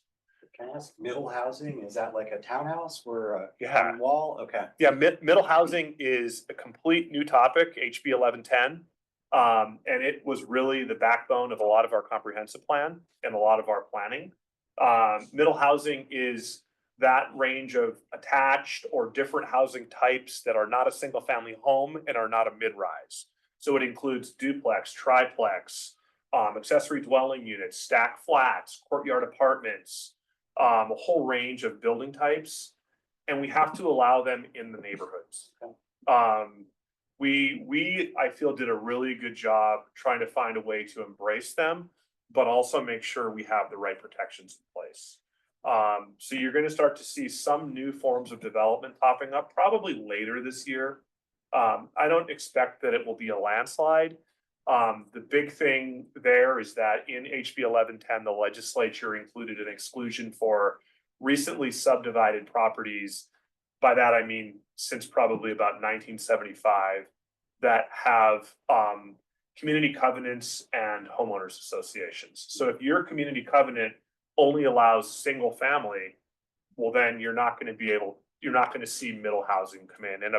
Can I ask, middle housing, is that like a townhouse or Yeah. a wall? Okay. Yeah, middle housing is a complete new topic, HB 1110. And it was really the backbone of a lot of our comprehensive plan and a lot of our planning. Middle housing is that range of attached or different housing types that are not a single family home and are not a mid-rise. So it includes duplex, triplex, accessory dwelling units, stack flats, courtyard apartments, a whole range of building types, and we have to allow them in the neighborhoods. We I feel did a really good job trying to find a way to embrace them but also make sure we have the right protections in place. So you're gonna start to see some new forms of development popping up probably later this year. I don't expect that it will be a landslide. The big thing there is that in HB 1110, the legislature included an exclusion for recently subdivided properties. By that, I mean, since probably about 1975, that have community covenants and homeowners associations. So if your community covenant only allows single family, well, then you're not going to see middle housing come in. And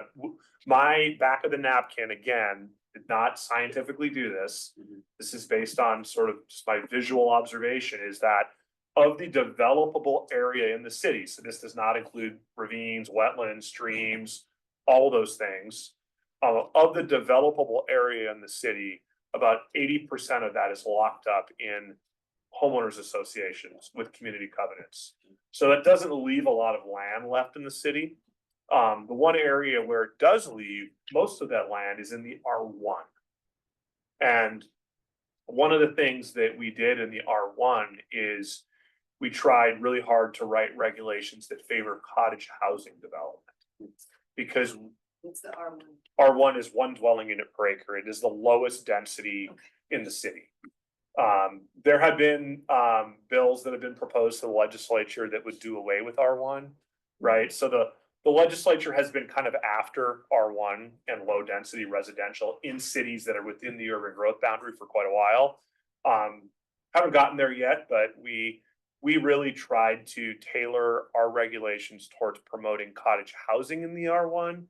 my back of the napkin, again, did not scientifically do this. This is based on sort of just my visual observation, is that of the developable area in the city, so this does not include ravines, wetlands, streams, all those things. Of the developable area in the city, about 80% of that is locked up in homeowners associations with community covenants. So that doesn't leave a lot of land left in the city. The one area where it does leave most of that land is in the R1. And one of the things that we did in the R1 is we tried really hard to write regulations that favor cottage housing development. Because What's the R1? R1 is one dwelling unit per acre. It is the lowest density in the city. There have been bills that have been proposed to the legislature that would do away with R1, right? So the legislature has been kind of after R1 and low density residential in cities that are within the urban growth boundary for quite a while. Haven't gotten there yet, but we really tried to tailor our regulations towards promoting cottage housing in the R1,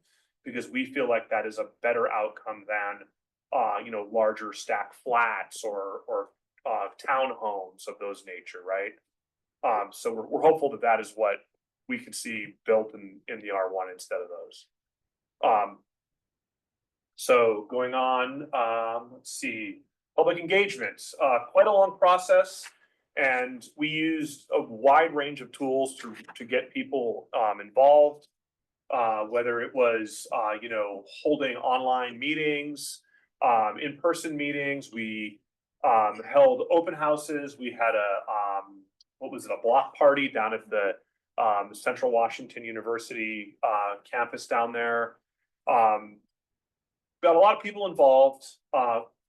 because we feel like that is a better outcome than larger stack flats or townhomes of those nature, right? So we're hopeful that that is what we could see built in the R1 instead of those. So going on, let's see, public engagements, quite a long process. And we used a wide range of tools to get people involved, whether it was, holding online meetings, in-person meetings. We held open houses. We had a block party down at the Central Washington University campus down there. Got a lot of people involved,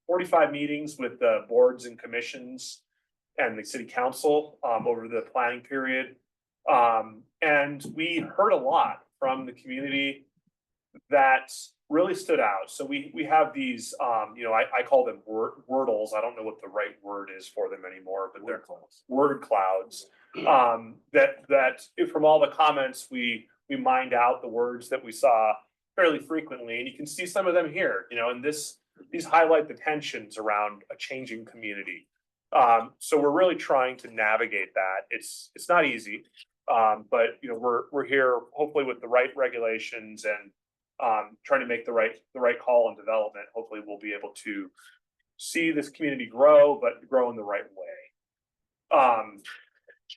45 meetings with the boards and commissions and the city council over the planning period. And we heard a lot from the community that really stood out. So we have these, I call them wordles. I don't know what the right word is for them anymore, but they're word clouds. That from all the comments, we mined out the words that we saw fairly frequently, and you can see some of them here, and these highlight the tensions around a changing community. So we're really trying to navigate that. It's not easy, but we're here hopefully with the right regulations and trying to make the right call on development. Hopefully we'll be able to see this community grow, but grow in the right way.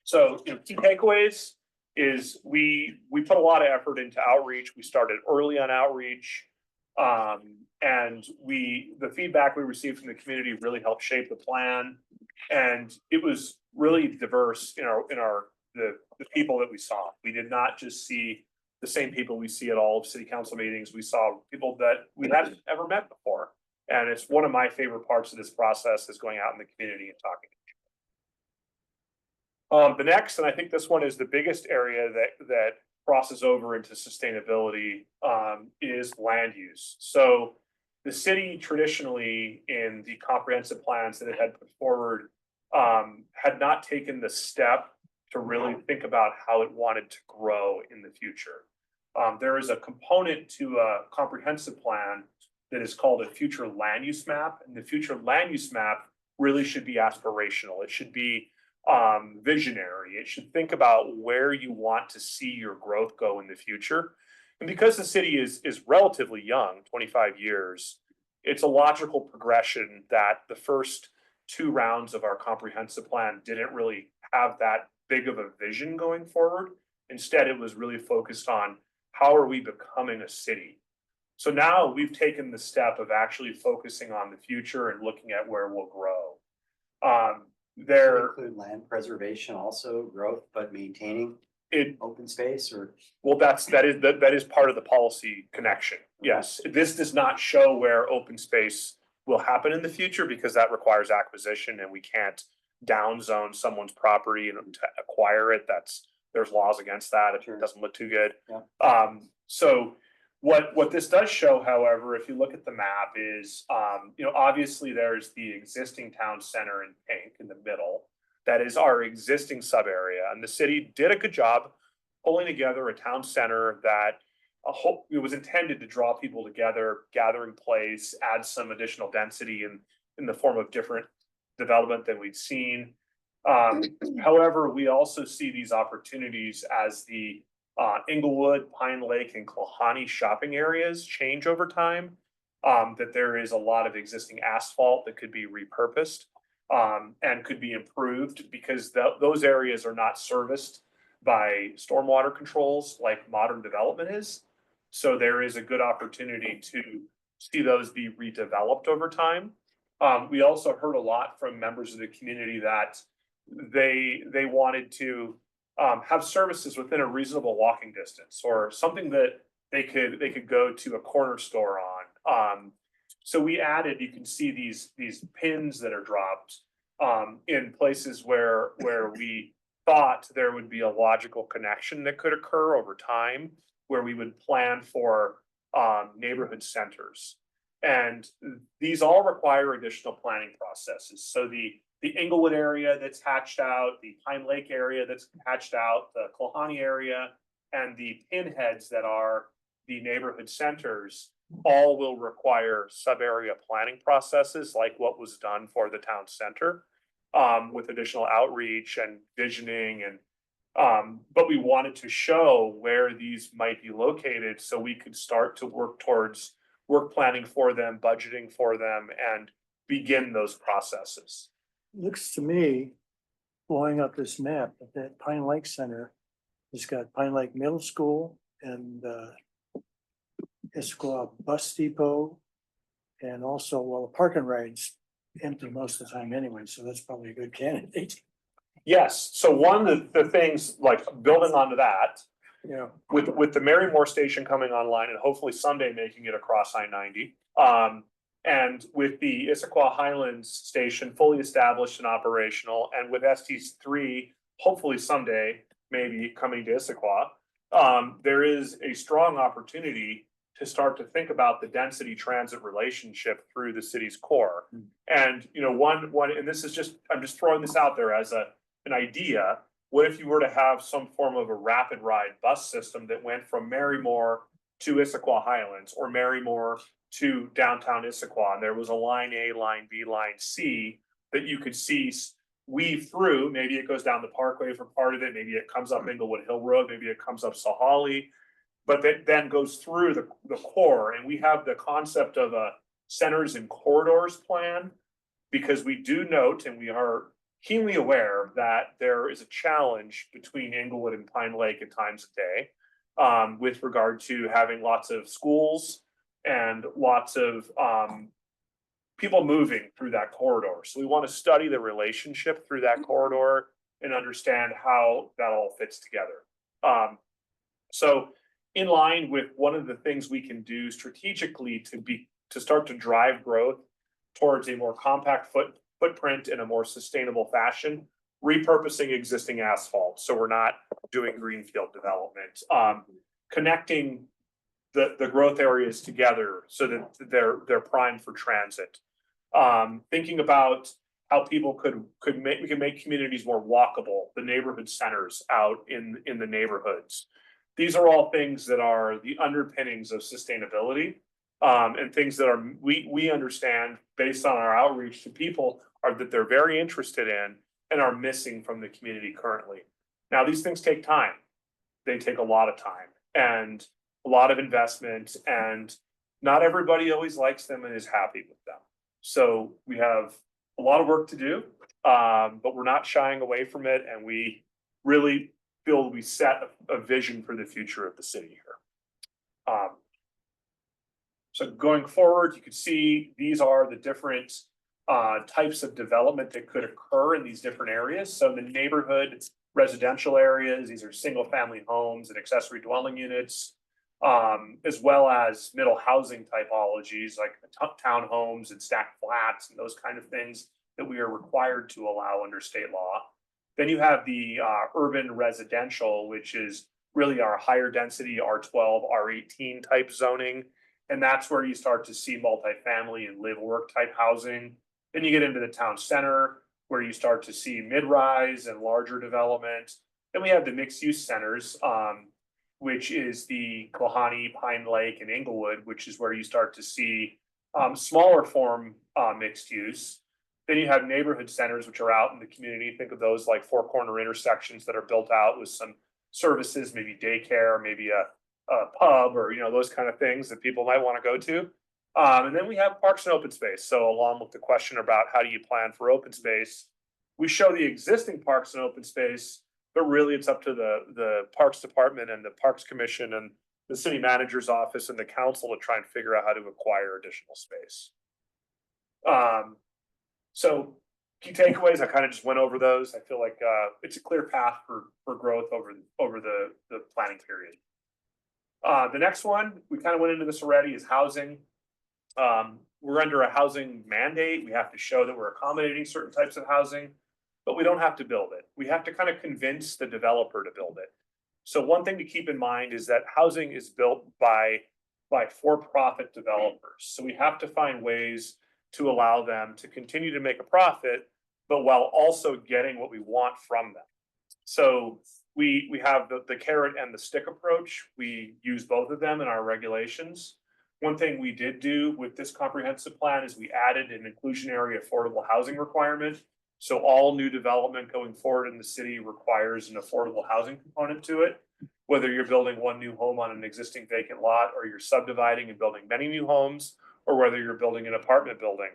So key takeaways is we put a lot of effort into outreach. We started early on outreach, and the feedback we received from the community really helped shape the plan. And it was really diverse in the people that we saw. We did not just see the same people we see at all of city council meetings. We saw people that we hadn't ever met before. And it's one of my favorite parts of this process, is going out in the community and talking to people. The next, and I think this one is the biggest area that crosses over into sustainability, is land use. So the city traditionally, in the comprehensive plans that it had put forward, had not taken the step to really think about how it wanted to grow in the future. There is a component to a comprehensive plan that is called a future land use map, and the future land use map really should be aspirational. It should be visionary. It should think about where you want to see your growth go in the future. And because the city is relatively young, 25 years, it's a logical progression that the first two rounds of our comprehensive plan didn't really have that big of a vision going forward. Instead, it was really focused on how are we becoming a city. So now we've taken the step of actually focusing on the future and looking at where we'll grow. There, Include land preservation also, growth, but maintaining it, open space or? well, that is part of the policy connection. Yes, this does not show where open space will happen in the future because that requires acquisition and we can't downzone someone's property and to acquire it. There's laws against that. It Sure. doesn't look too good. Yeah. So what this does show, however, if you look at the map is, obviously there's the existing town center in pink in the middle. That is our existing sub area, and the city did a good job pulling together a town center that it was intended to draw people together, gathering place, add some additional density in the form of different development than we'd seen. However, we also see these opportunities as the Inglewood, Pine Lake, and Klahani shopping areas change over time. That there is a lot of existing asphalt that could be repurposed and could be improved because those areas are not serviced by stormwater controls like modern development is. So there is a good opportunity to see those be redeveloped over time. We also heard a lot from members of the community that they wanted to have services within a reasonable walking distance or something that they could go to a corner store on. So we added, you can see these pins that are dropped in places where we thought there would be a logical connection that could occur over time, where we would plan for neighborhood centers. And these all require additional planning processes. So the Inglewood area that's hatched out, the Pine Lake area that's hatched out, the Klahani area, and the pinheads that are the neighborhood centers all will require sub-area planning processes like what was done for the town center with additional outreach and visioning and but we wanted to show where these might be located so we could start to work towards work planning for them, budgeting for them, and begin those processes. Looks to me, blowing up this map, that Pine Lake Center has got Pine Lake Middle School and Issaquah Bus Depot. And also, well, the park and rides empty most of the time anyway, so that's probably a good candidate. Yes, so one of the things, like building onto that, Yeah. with the Marymore station coming online and hopefully someday making it across I-90. And with the Issaquah Highlands station fully established and operational, and with ST3 hopefully someday maybe coming to Issaquah, there is a strong opportunity to start to think about the density transit relationship through the city's core. And one, and this is just, I'm just throwing this out there as an idea. What if you were to have some form of a rapid ride bus system that went from Marymore to Issaquah Highlands or Marymore to downtown Issaquah, and there was a line A, line B, line C that you could see weave through? Maybe it goes down the Parkway for part of it, maybe it comes up Inglewood Hill Road, maybe it comes up Sahali, but that then goes through the core. And we have the concept of a centers and corridors plan, because we do note, and we are keenly aware that there is a challenge between Inglewood and Pine Lake at times of day with regard to having lots of schools and lots of people moving through that corridor. So we want to study the relationship through that corridor and understand how that all fits together. So in line with one of the things we can do strategically to start to drive growth towards a more compact footprint in a more sustainable fashion, repurposing existing asphalt. So we're not doing greenfield development, connecting the growth areas together so that they're primed for transit. Thinking about how people we can make communities more walkable, the neighborhood centers out in the neighborhoods. These are all things that are the underpinnings of sustainability, and things that we understand based on our outreach to people are that they're very interested in and are missing from the community currently. Now, these things take time. They take a lot of time and a lot of investment, and not everybody always likes them and is happy with them. So we have a lot of work to do, but we're not shying away from it, and we really feel we set a vision for the future of the city here. So going forward, you can see these are the different types of development that could occur in these different areas. So the neighborhood residential areas, these are single family homes and accessory dwelling units, as well as middle housing typologies like townhomes and stacked flats and those kind of things that we are required to allow under state law. Then you have the urban residential, which is really our higher density R12, R18 type zoning. And that's where you start to see multifamily and live work type housing. Then you get into the town center where you start to see mid-rise and larger development. Then we have the mixed use centers, which is the Klahani, Pine Lake and Inglewood, which is where you start to see smaller form mixed use. Then you have neighborhood centers, which are out in the community. Think of those like four corner intersections that are built out with some services, maybe daycare, maybe a pub, or, you know, those kind of things that people might want to go to. And then we have parks and open space. So along with the question about how do you plan for open space, we show the existing parks and open space, but really it's up to the Parks Department and the Parks Commission and the city manager's office and the council to try and figure out how to acquire additional space. So key takeaways, I kind of just went over those. I feel like it's a clear path for growth over the planning period. The next one, we kind of went into this already, is housing. We're under a housing mandate. We have to show that we're accommodating certain types of housing, but we don't have to build it. We have to kind of convince the developer to build it. So one thing to keep in mind is that housing is built by for-profit developers. So we have to find ways to allow them to continue to make a profit, but while also getting what we want from them. So we have the carrot and the stick approach. We use both of them in our regulations. One thing we did do with this comprehensive plan is we added an inclusionary affordable housing requirement. So all new development going forward in the city requires an affordable housing component to it. Whether you're building one new home on an existing vacant lot, or you're subdividing and building many new homes, or whether you're building an apartment building,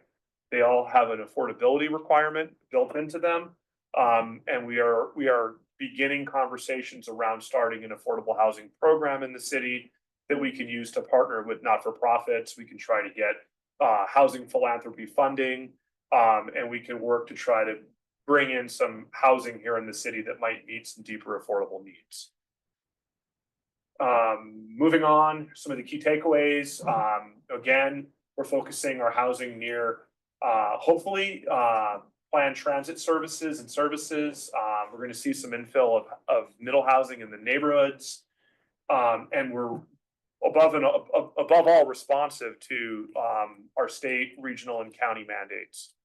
they all have an affordability requirement built into them. And we are beginning conversations around starting an affordable housing program in the city that we can use to partner with not-for-profits. We can try to get housing philanthropy funding, and we can work to try to bring in some housing here in the city that might meet some deeper affordable needs. Moving on, some of the key takeaways. Again, we're focusing our housing near, hopefully, planned transit services and services. We're going to see some infill of middle housing in the neighborhoods. And we're above all responsive to our state, regional, and county mandates.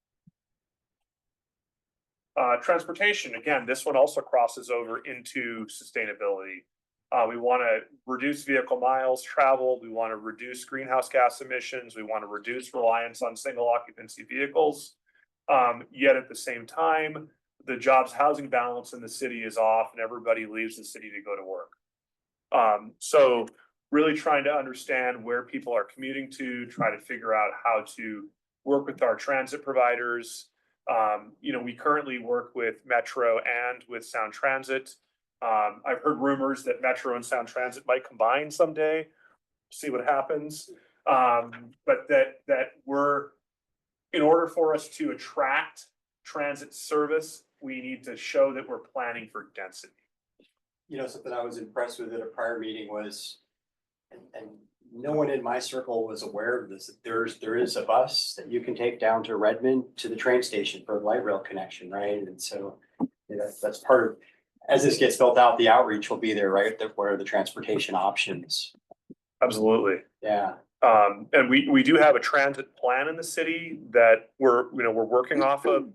Transportation, again, this one also crosses over into sustainability. We want to reduce vehicle miles traveled. We want to reduce greenhouse gas emissions. We want to reduce reliance on single occupancy vehicles. Yet at the same time, the jobs housing balance in the city is off and everybody leaves the city to go to work. So really trying to understand where people are commuting to, try to figure out how to work with our transit providers. You know, we currently work with Metro and with Sound Transit. I've heard rumors that Metro and Sound Transit might combine someday. See what happens. But that we're, in order for us to attract transit service, we need to show that we're planning for density. You know, something I was impressed with at a prior meeting was, and no one in my circle was aware of this, that there is a bus that you can take down to Redmond to the train station for a light rail connection, right? And so, you know, that's part of, as this gets built out, the outreach will be there, right? Where are the transportation options? Absolutely. Yeah. And we do have a transit plan in the city that we're working off of.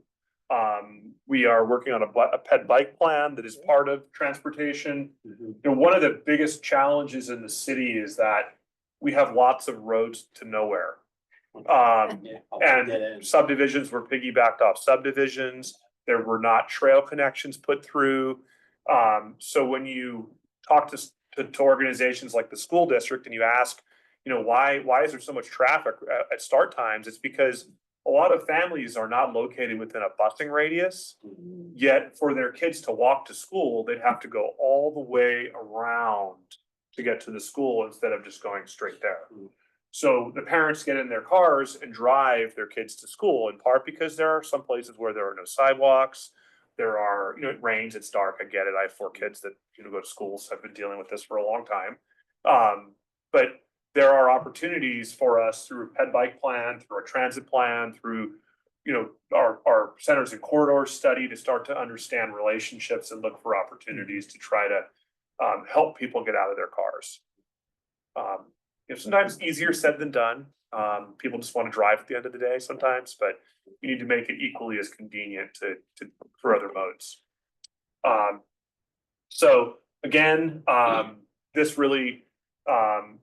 We are working on a ped bike plan that is part of transportation. You know, one of the biggest challenges in the city is that we have lots of roads to nowhere. And subdivisions were piggybacked off subdivisions. There were not trail connections put through. So when you talk to organizations like the school district and you ask, you know, why is there so much traffic at start times? It's because a lot of families are not located within a busing radius, yet for their kids to walk to school, they'd have to go all the way around to get to the school instead of just going straight there. So the parents get in their cars and drive their kids to school, in part because there are some places where there are no sidewalks. There are, it rains, it's dark, I get it. I have 4 kids that, go to school, so I've been dealing with this for a long time. But there are opportunities for us through a ped bike plan, through our transit plan, through, our centers and corridors study to start to understand relationships and look for opportunities to try to help people get out of their cars. Sometimes easier said than done. People just want to drive at the end of the day sometimes, but you need to make it equally as convenient for other modes. So again, this really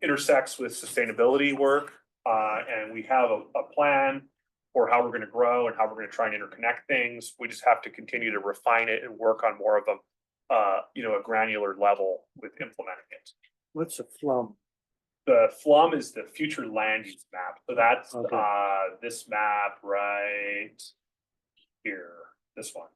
intersects with sustainability work, and we have a plan for how we're going to grow and how we're going to try and interconnect things. We just have to continue to refine it and work on more of a granular level with implementing it. What's a flum? The FLUM is the future land use map. So that's Okay. this map right here, this one.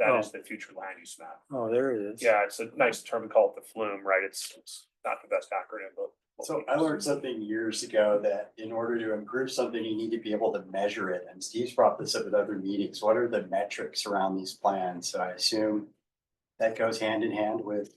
That is the future land use map. Oh, there it is. Yeah, it's a nice term. We call it the FLUM, right? It's not the best acronym, but. So I learned something years ago that in order to improve something, you need to be able to measure it. And Steve's brought this up at other meetings. What are the metrics around these plans? So I assume that goes hand in hand with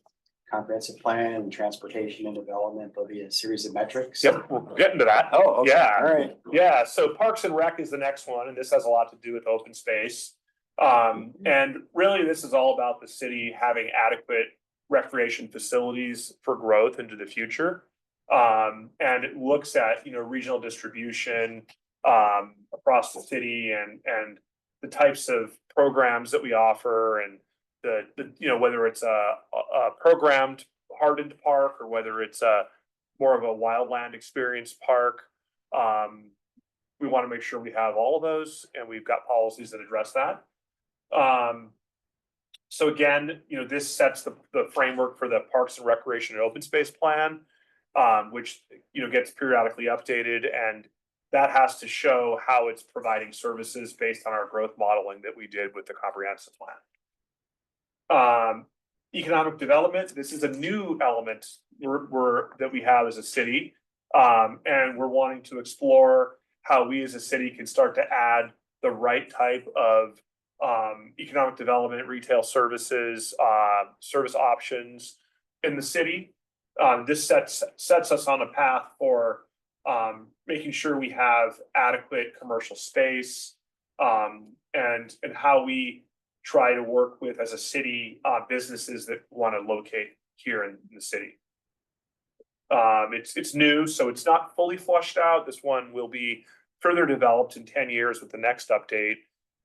comprehensive plan and transportation and development. There'll be a series of metrics. Yep, we're getting to that. Oh, okay. Yeah. All right. Yeah, so Parks and Rec is the next one, and this has a lot to do with open space. And really, this is all about the city having adequate recreation facilities for growth into the future. And it looks at, regional distribution across the city and the types of programs that we offer, and the whether it's a programmed hardened park or whether it's more of a wildland experience park. We want to make sure we have all of those, and we've got policies that address that. So again, this sets the framework for the Parks and Recreation and Open Space Plan, which gets periodically updated, and that has to show how it's providing services based on our growth modeling that we did with the comprehensive plan. Economic development, this is a new element that we have as a city, and we're wanting to explore how we as a city can start to add the right type of economic development, retail services, service options in the city. This sets us on a path for making sure we have adequate commercial space, and how we try to work with, as a city, businesses that want to locate here in the city. It's new, so it's not fully flushed out. This one will be further developed in 10 years with the next update,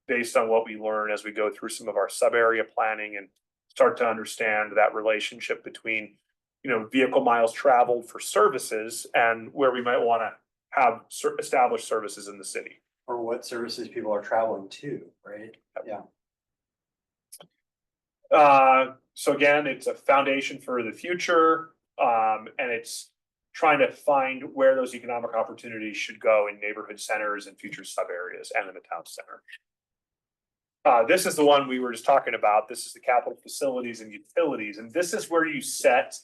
based on what we learn as we go through some of our sub-area planning and start to understand that relationship between, vehicle miles traveled for services and where we might want to have established services in the city. Or what services people are traveling to, right? Yeah. So again, it's a foundation for the future, and it's trying to find where those economic opportunities should go in neighborhood centers and future sub areas and in the town center. This is the one we were just talking about. This is the capital facilities and utilities, and this is where you set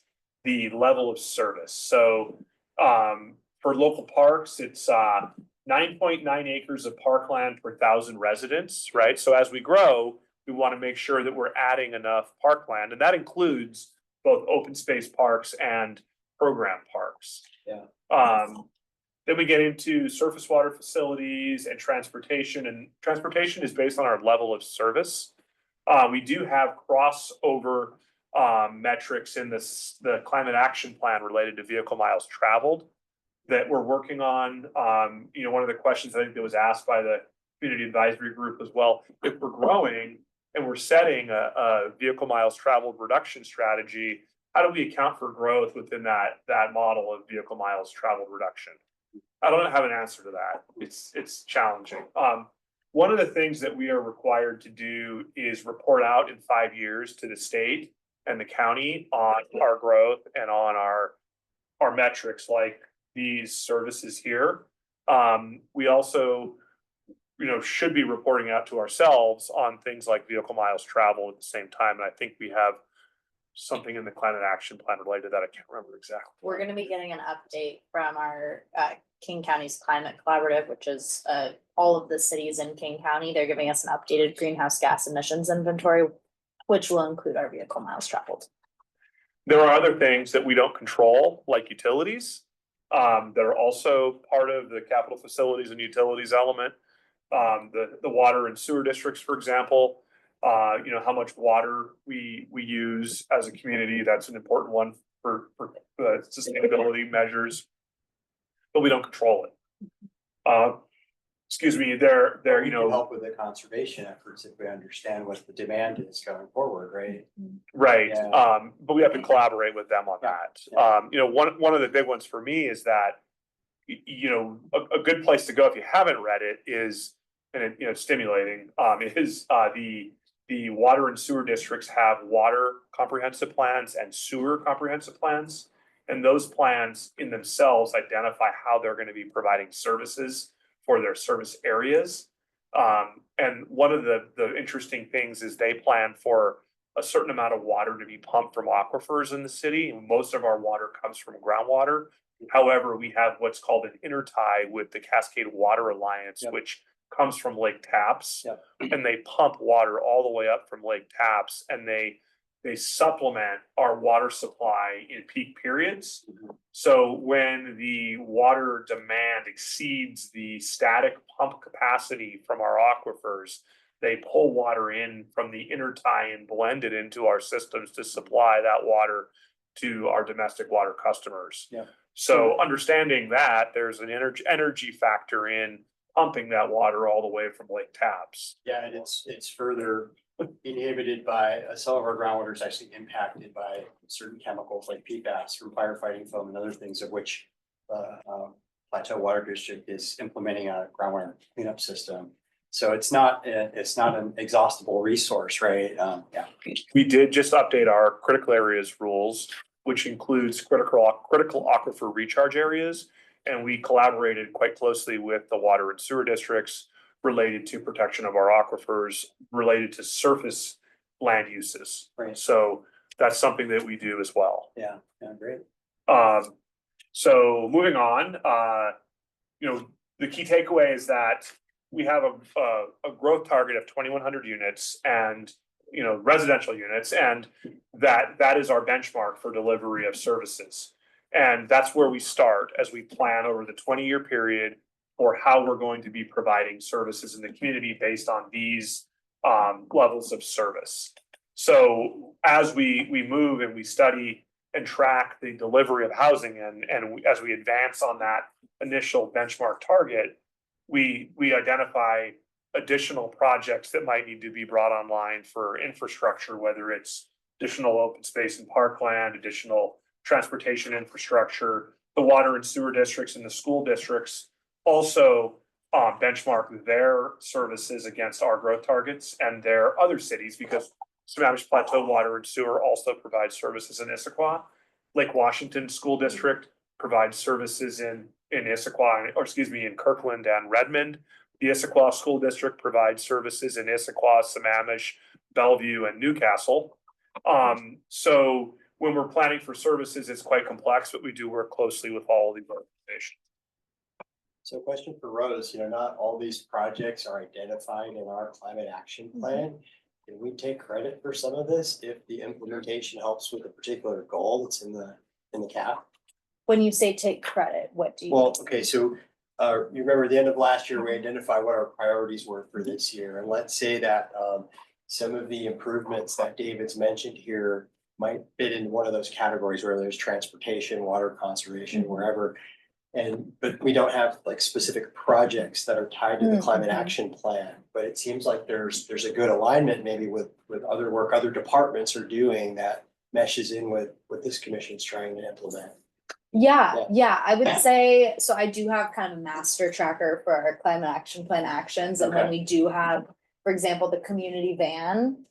the level of service. So for local parks, it's 9.9 acres of parkland per 1,000 residents, right? So as we grow, we want to make sure that we're adding enough parkland, and that includes both open space parks and program parks. Yeah. Then we get into surface water facilities and transportation is based on our level of service. We do have crossover metrics in the climate action plan related to vehicle miles traveled that we're working on. One of the questions I think that was asked by the community advisory group as well, if we're growing and we're setting a vehicle miles traveled reduction strategy, how do we account for growth within that model of vehicle miles traveled reduction? I don't have an answer to that. It's challenging. One of the things that we are required to do is report out in 5 years to the state and the county on our growth and on our metrics, like these services here. We also, should be reporting out to ourselves on things like vehicle miles traveled at the same time. And I think we have something in the climate action plan related to that. I can't remember exactly. We're gonna be getting an update from our King County's Climate Collaborative, which is all of the cities in King County. They're giving us an updated greenhouse gas emissions inventory, which will include our vehicle miles traveled. There are other things that we don't control, like utilities, that are also part of the capital facilities and utilities element. The water and sewer districts, for example, how much water we use as a community, that's an important one for sustainability measures. But we don't control it. Excuse me, they're, We can help with the conservation efforts if we understand what the demand is going forward, right? right, Yeah. but we have to collaborate with them on that. One of the big ones for me is that, a good place to go if you haven't read it is, and it's stimulating, is the water and sewer districts have water comprehensive plans and sewer comprehensive plans. And those plans in themselves identify how they're going to be providing services for their service areas. And one of the interesting things is they plan for a certain amount of water to be pumped from aquifers in the city. Most of our water comes from groundwater. However, we have what's called an intertie with the Cascade Water Alliance, which comes from lake taps. And they pump water all the way up from lake taps, and they supplement our water supply in peak periods. So when the water demand exceeds the static pump capacity from our aquifers, they pull water in from the intertie and blend it into our systems to supply that water to our domestic water customers. So understanding that there's an energy factor in pumping that water all the way from lake taps. Yeah, and it's further inhibited by, some of our groundwater is actually impacted by certain chemicals like PFAS from firefighting foam and other things, of which Plateau Water District is implementing a groundwater cleanup system. So it's not an exhaustible resource, right? We did just update our critical areas rules, which includes critical aquifer recharge areas. And we collaborated quite closely with the water and sewer districts related to protection of our aquifers, related to surface land uses. Right. So that's something that we do as well. Yeah, great. So moving on, the key takeaway is that we have a growth target of 2,100 units and residential units, and that is our benchmark for delivery of services. And that's where we start as we plan over the 20-year period for how we're going to be providing services in the community based on these levels of service. So as we move and we study and track the delivery of housing, and as we advance on that initial benchmark target, we identify additional projects that might need to be brought online for infrastructure, whether it's additional open space and parkland, additional transportation infrastructure. The water and sewer districts and the school districts also benchmark their services against our growth targets and their other cities, because Sammamish Plateau Water and Sewer also provides services in Issaquah. Lake Washington School District provides services in Issaquah, in Kirkland and Redmond. The Issaquah School District provides services in Issaquah, Sammamish, Bellevue, and Newcastle. So when we're planning for services, it's quite complex, but we do work closely with all of these organizations. So question for Rose, not all these projects are identified in our climate action plan. Can we take credit for some of this if the implementation helps with a particular goal that's in the cap? When you say take credit, what do you? Well, okay, so you remember at the end of last year, we identified what our priorities were for this year. And let's say that some of the improvements that David's mentioned here might fit in one of those categories where there's transportation, water conservation, wherever. But we don't have like specific projects that are tied to the climate action plan. But it seems like there's a good alignment maybe with other work other departments are doing that meshes in with what this commission's trying to implement. Yeah, I would say, so I do have kind of a master tracker for our climate action plan actions. And then we do have, for example, the community van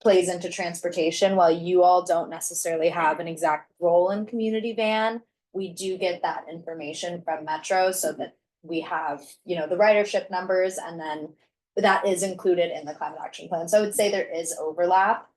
plays into transportation. While you all don't necessarily have an exact role in community van, we do get that information from Metro so that we have, the ridership numbers, and then that is included in the climate action plan. So I would say there is overlap.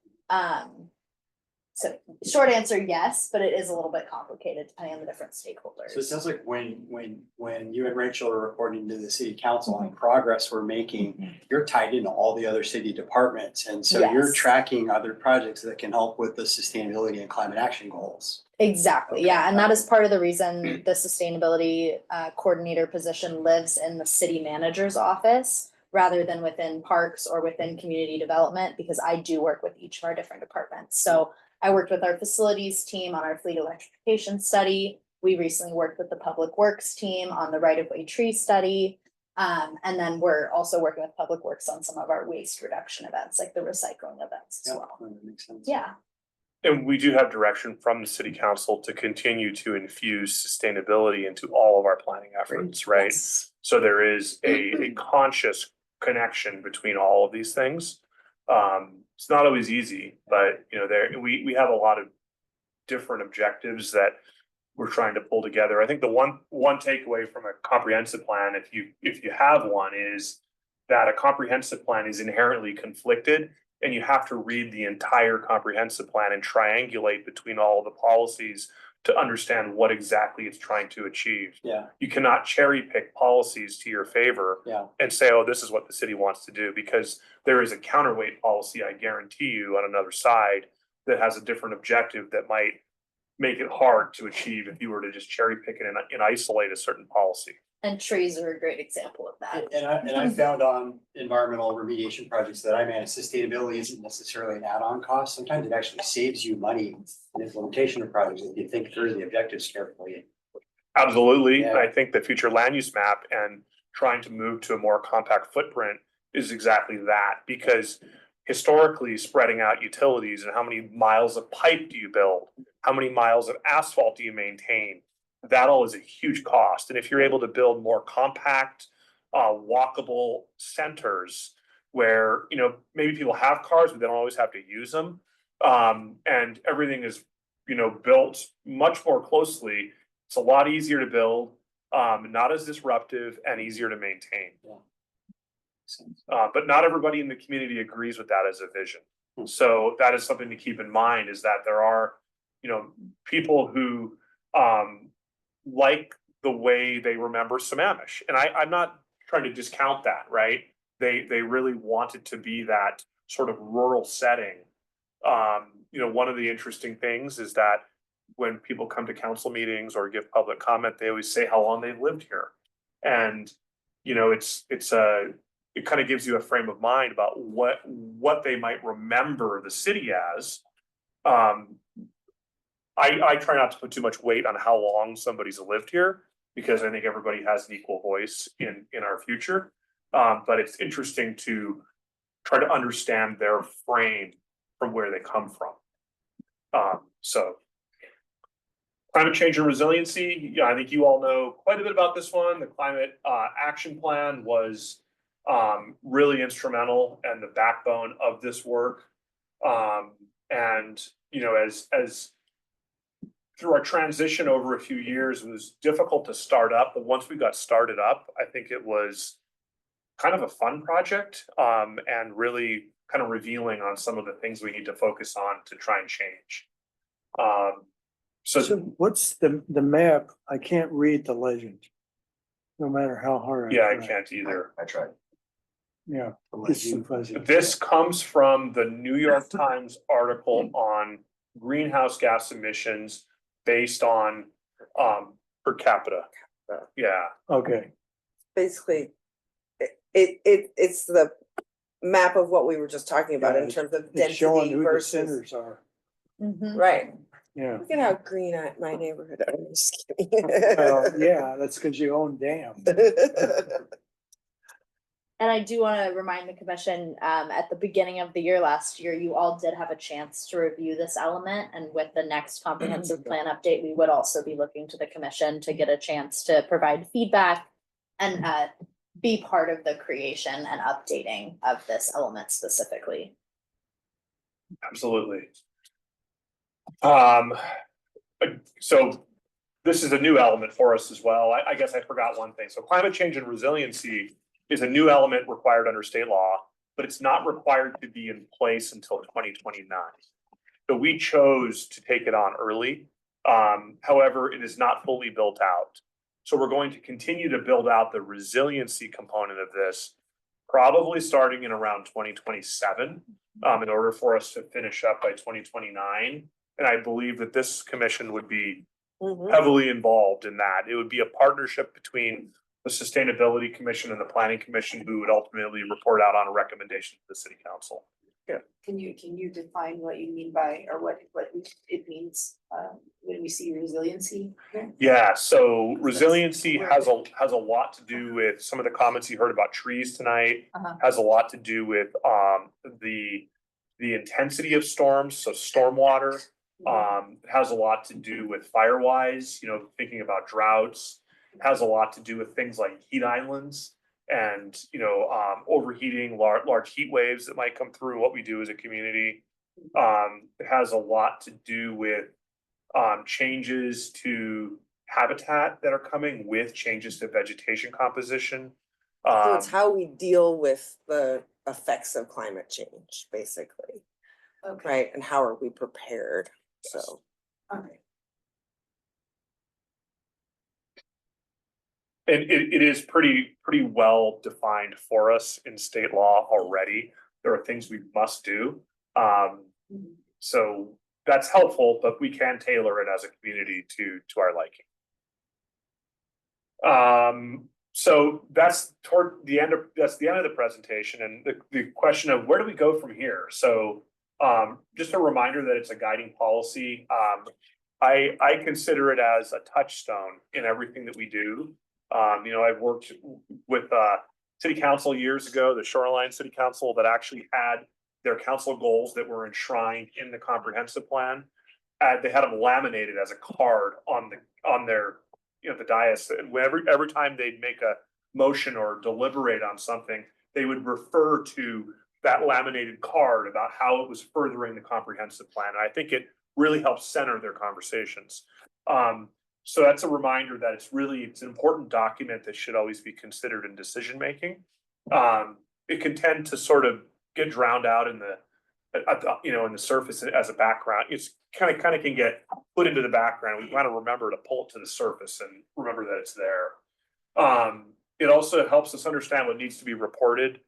So short answer, yes, but it is a little bit complicated depending on the different stakeholders. So it sounds like when you and Rachel are reporting to the city council on progress we're making, you're tied into all the other city departments. And so you're Yes. tracking other projects that can help with the sustainability and climate action goals. Exactly, yeah, and that is part of the reason the sustainability coordinator position lives in the city manager's office rather than within parks or within community development, because I do work with each of our different departments. So I worked with our facilities team on our fleet electrification study. We recently worked with the public works team on the right-of-way tree study. And then we're also working with public works on some of our waste reduction events, like the recycling events as Yeah, well. that makes sense. Yeah. And we do have direction from the city council to continue to infuse sustainability into all of our planning efforts, right? Yes. So there is a conscious connection between all of these things. It's not always easy, but you know, we have a lot of different objectives that we're trying to pull together. I think the one takeaway from a comprehensive plan, if you have one, is that a comprehensive plan is inherently conflicted, and you have to read the entire comprehensive plan and triangulate between all of the policies to understand what exactly it's trying to achieve. Yeah, You cannot cherry pick policies to your favor yeah. and say, oh, this is what the city wants to do, because there is a counterweight policy, I guarantee you, on another side that has a different objective that might make it hard to achieve if you were to just cherry pick it and isolate a certain policy. And trees are a great example of that. And I found on environmental remediation projects that I manage, sustainability isn't necessarily an add-on cost. Sometimes it actually saves you money in implementation of projects if you think through the objectives carefully. Absolutely. Yeah. I think the future land use map and trying to move to a more compact footprint is exactly that, because historically spreading out utilities and how many miles of pipe do you build? How many miles of asphalt do you maintain? That all is a huge cost. And if you're able to build more compact, walkable centers where, you know, maybe people have cars, but they don't always have to use them. And everything is, you know, built much more closely. It's a lot easier to build, not as disruptive and easier to maintain. But not everybody in the community agrees with that as a vision. So that is something to keep in mind, is that there are, you know, people who like the way they remember Sammamish. And I'm not trying to discount that, right? They really want it to be that sort of rural setting. You know, one of the interesting things is that when people come to council meetings or give public comment, they always say how long they've lived here. And, you know, it kind of gives you a frame of mind about what they might remember the city as. I try not to put too much weight on how long somebody's lived here, because I think everybody has an equal voice in our future. But it's interesting to try to understand their frame from where they come from. So climate change and resiliency, yeah, I think you all know quite a bit about this one. The climate action plan was really instrumental and the backbone of this work. And you know, as through our transition over a few years, it was difficult to start up, but once we got started up, I think it was kind of a fun project, and really kind of revealing on some of the things we need to focus on to try and change. So what's the map? I can't read the legend. No matter how hard. Yeah, I try. can't either. I tried. Yeah. It's so fuzzy. This comes from the New York Times article on greenhouse gas emissions based on per capita. Yeah. Okay. Basically, it's the map of what we were just talking about in terms of It's showing density who the versus, centers are. right. Yeah. Look at how green my neighborhood. I'm just kidding. Yeah, that's because you own dam. And I do want to remind the commission, at the beginning of the year last year, you all did have a chance to review this element. And with the next comprehensive plan update, we would also be looking to the commission to get a chance to provide feedback and be part of the creation and updating of this element specifically. Absolutely. So this is a new element for us as well. I guess I forgot one thing. So climate change and resiliency is a new element required under state law, but it's not required to be in place until 2029. So we chose to take it on early. However, it is not fully built out. So we're going to continue to build out the resiliency component of this, probably starting in around 2027, in order for us to finish up by 2029. And I believe that this commission would be heavily involved in that. It would be a partnership between the Sustainability Commission and the Planning Commission, who would ultimately report out on a recommendation to the City Council. Can you define what you mean by, or what it means, when we see resiliency? Yeah, so resiliency has a lot to do with some of the comments you heard about trees tonight. Has a lot to do with the intensity of storms, so stormwater. Has a lot to do with firewise, thinking about droughts. Has a lot to do with things like heat islands and overheating, large heat waves that might come through what we do as a community. It has a lot to do with changes to habitat that are coming with changes to vegetation composition. So it's how we deal with the effects of climate change, basically, Okay, right? And how are we prepared? Yes. So, okay. And it is pretty well defined for us in state law already. There are things we must do. So that's helpful, but we can tailor it as a community to our liking. So that's the end of the presentation, and the question of where do we go from here? So just a reminder that it's a guiding policy. I consider it as a touchstone in everything that we do. I've worked with city council years ago, the Shoreline City Council, that actually had their council goals that were enshrined in the comprehensive plan. They had them laminated as a card on their the dais. And every time they'd make a motion or deliberate on something, they would refer to that laminated card about how it was furthering the comprehensive plan. And I think it really helps center their conversations. So that's a reminder that it's an important document that should always be considered in decision making. It can tend to sort of get drowned out in the surface as a background. It's kind of can get put into the background. We want to remember to pull it to the surface and remember that it's there. It also helps us understand what needs to be reported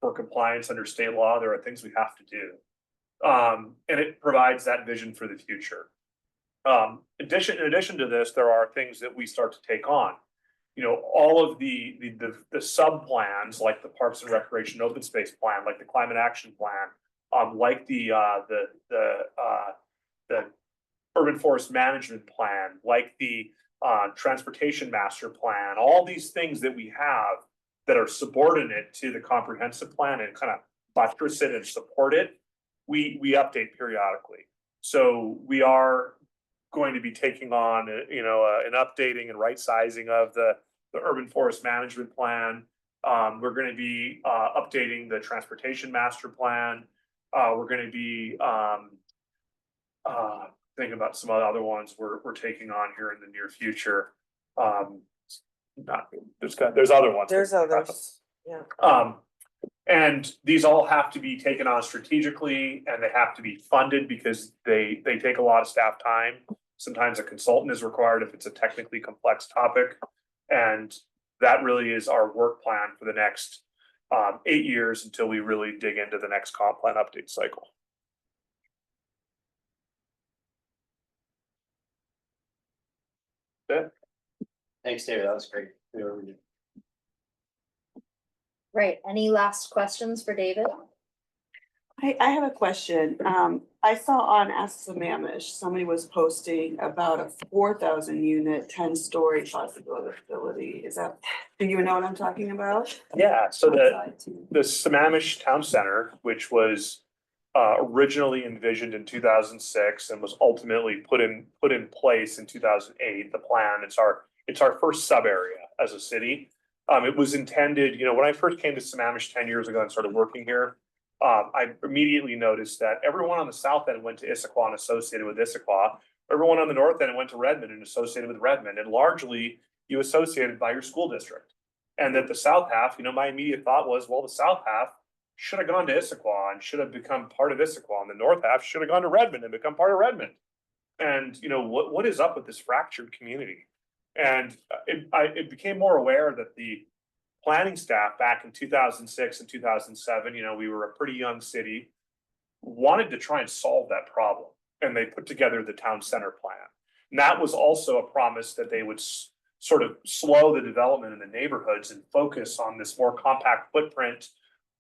for compliance under state law. There are things we have to do. And it provides that vision for the future. In addition to this, there are things that we start to take on. All of the sub plans, like the Parks and Recreation Open Space Plan, like the Climate Action Plan, like the Urban Forest Management Plan, like the Transportation Master Plan, all these things that we have that are subordinate to the comprehensive plan and kind of buttress it and support it, we update periodically. So we are going to be taking on an updating and right sizing of the Urban Forest Management Plan. We're going to be updating the Transportation Master Plan. We're going to be thinking about some other ones we're taking on here in the near future. There's other ones. there's others, yeah. And these all have to be taken on strategically, and they have to be funded because they take a lot of staff time. Sometimes a consultant is required if it's a technically complex topic. And that really is our work plan for the next 8 years until we really dig into the next comp plan update cycle. Yeah. Thanks, David. That was great. Right, any last questions for David? I have a question. I saw on Ask Sammamish, somebody was posting about a 4,000 unit, 10-story possibility. Do you know what I'm talking about? Yeah, so the Sammamish Town Center, which was originally envisioned in 2006 and was ultimately put in place in 2008, the plan, it's our first sub area as a city. It was intended, when I first came to Sammamish 10 years ago and started working here, I immediately noticed that everyone on the south end went to Issaquah and associated with Issaquah. Everyone on the north end went to Redmond and associated with Redmond, and largely you associated by your school district. And that the south half, my immediate thought was, well, the south half should have gone to Issaquah and should have become part of Issaquah, and the north half should have gone to Redmond and become part of Redmond. And you know, what is up with this fractured community? And it became more aware that the planning staff back in 2006 and 2007, you know, we were a pretty young city, wanted to try and solve that problem. And they put together the town center plan. And that was also a promise that they would sort of slow the development in the neighborhoods and focus on this more compact footprint.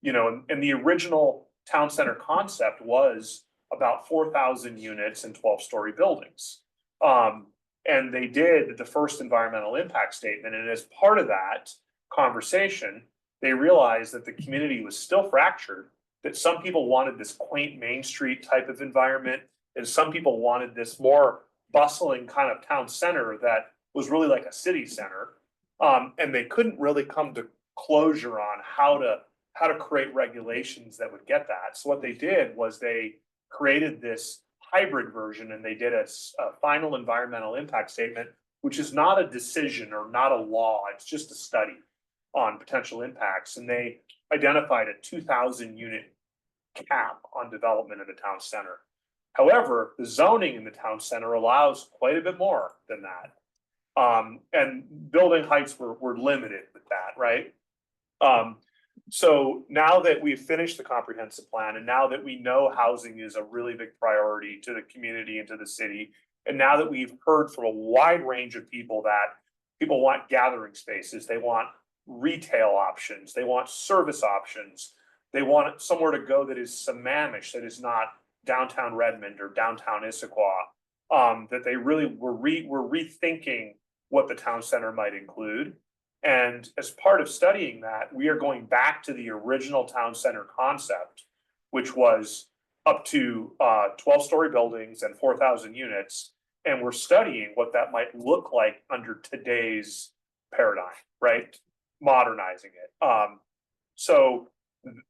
You know, and the original town center concept was about 4,000 units and 12-story buildings. And they did the first environmental impact statement. And as part of that conversation, they realized that the community was still fractured, that some people wanted this quaint Main Street type of environment, and some people wanted this more bustling kind of town center that was really like a city center. And they couldn't really come to closure on how to create regulations that would get that. So what they did was they created this hybrid version, and they did a final environmental impact statement, which is not a decision or not a law. It's just a study on potential impacts. And they identified a 2,000 unit cap on development in the town center. However, the zoning in the town center allows quite a bit more than that. And building heights were limited with that, right? So now that we've finished the comprehensive plan, and now that we know housing is a really big priority to the community and to the city, and now that we've heard from a wide range of people that people want gathering spaces, they want retail options, they want service options, they want somewhere to go that is Sammamish, that is not downtown Redmond or downtown Issaquah, that they really were rethinking what the town center might include. And as part of studying that, we are going back to the original town center concept, which was up to 12-story buildings and 4,000 units. And we're studying what that might look like under today's paradigm, right? Modernizing it. So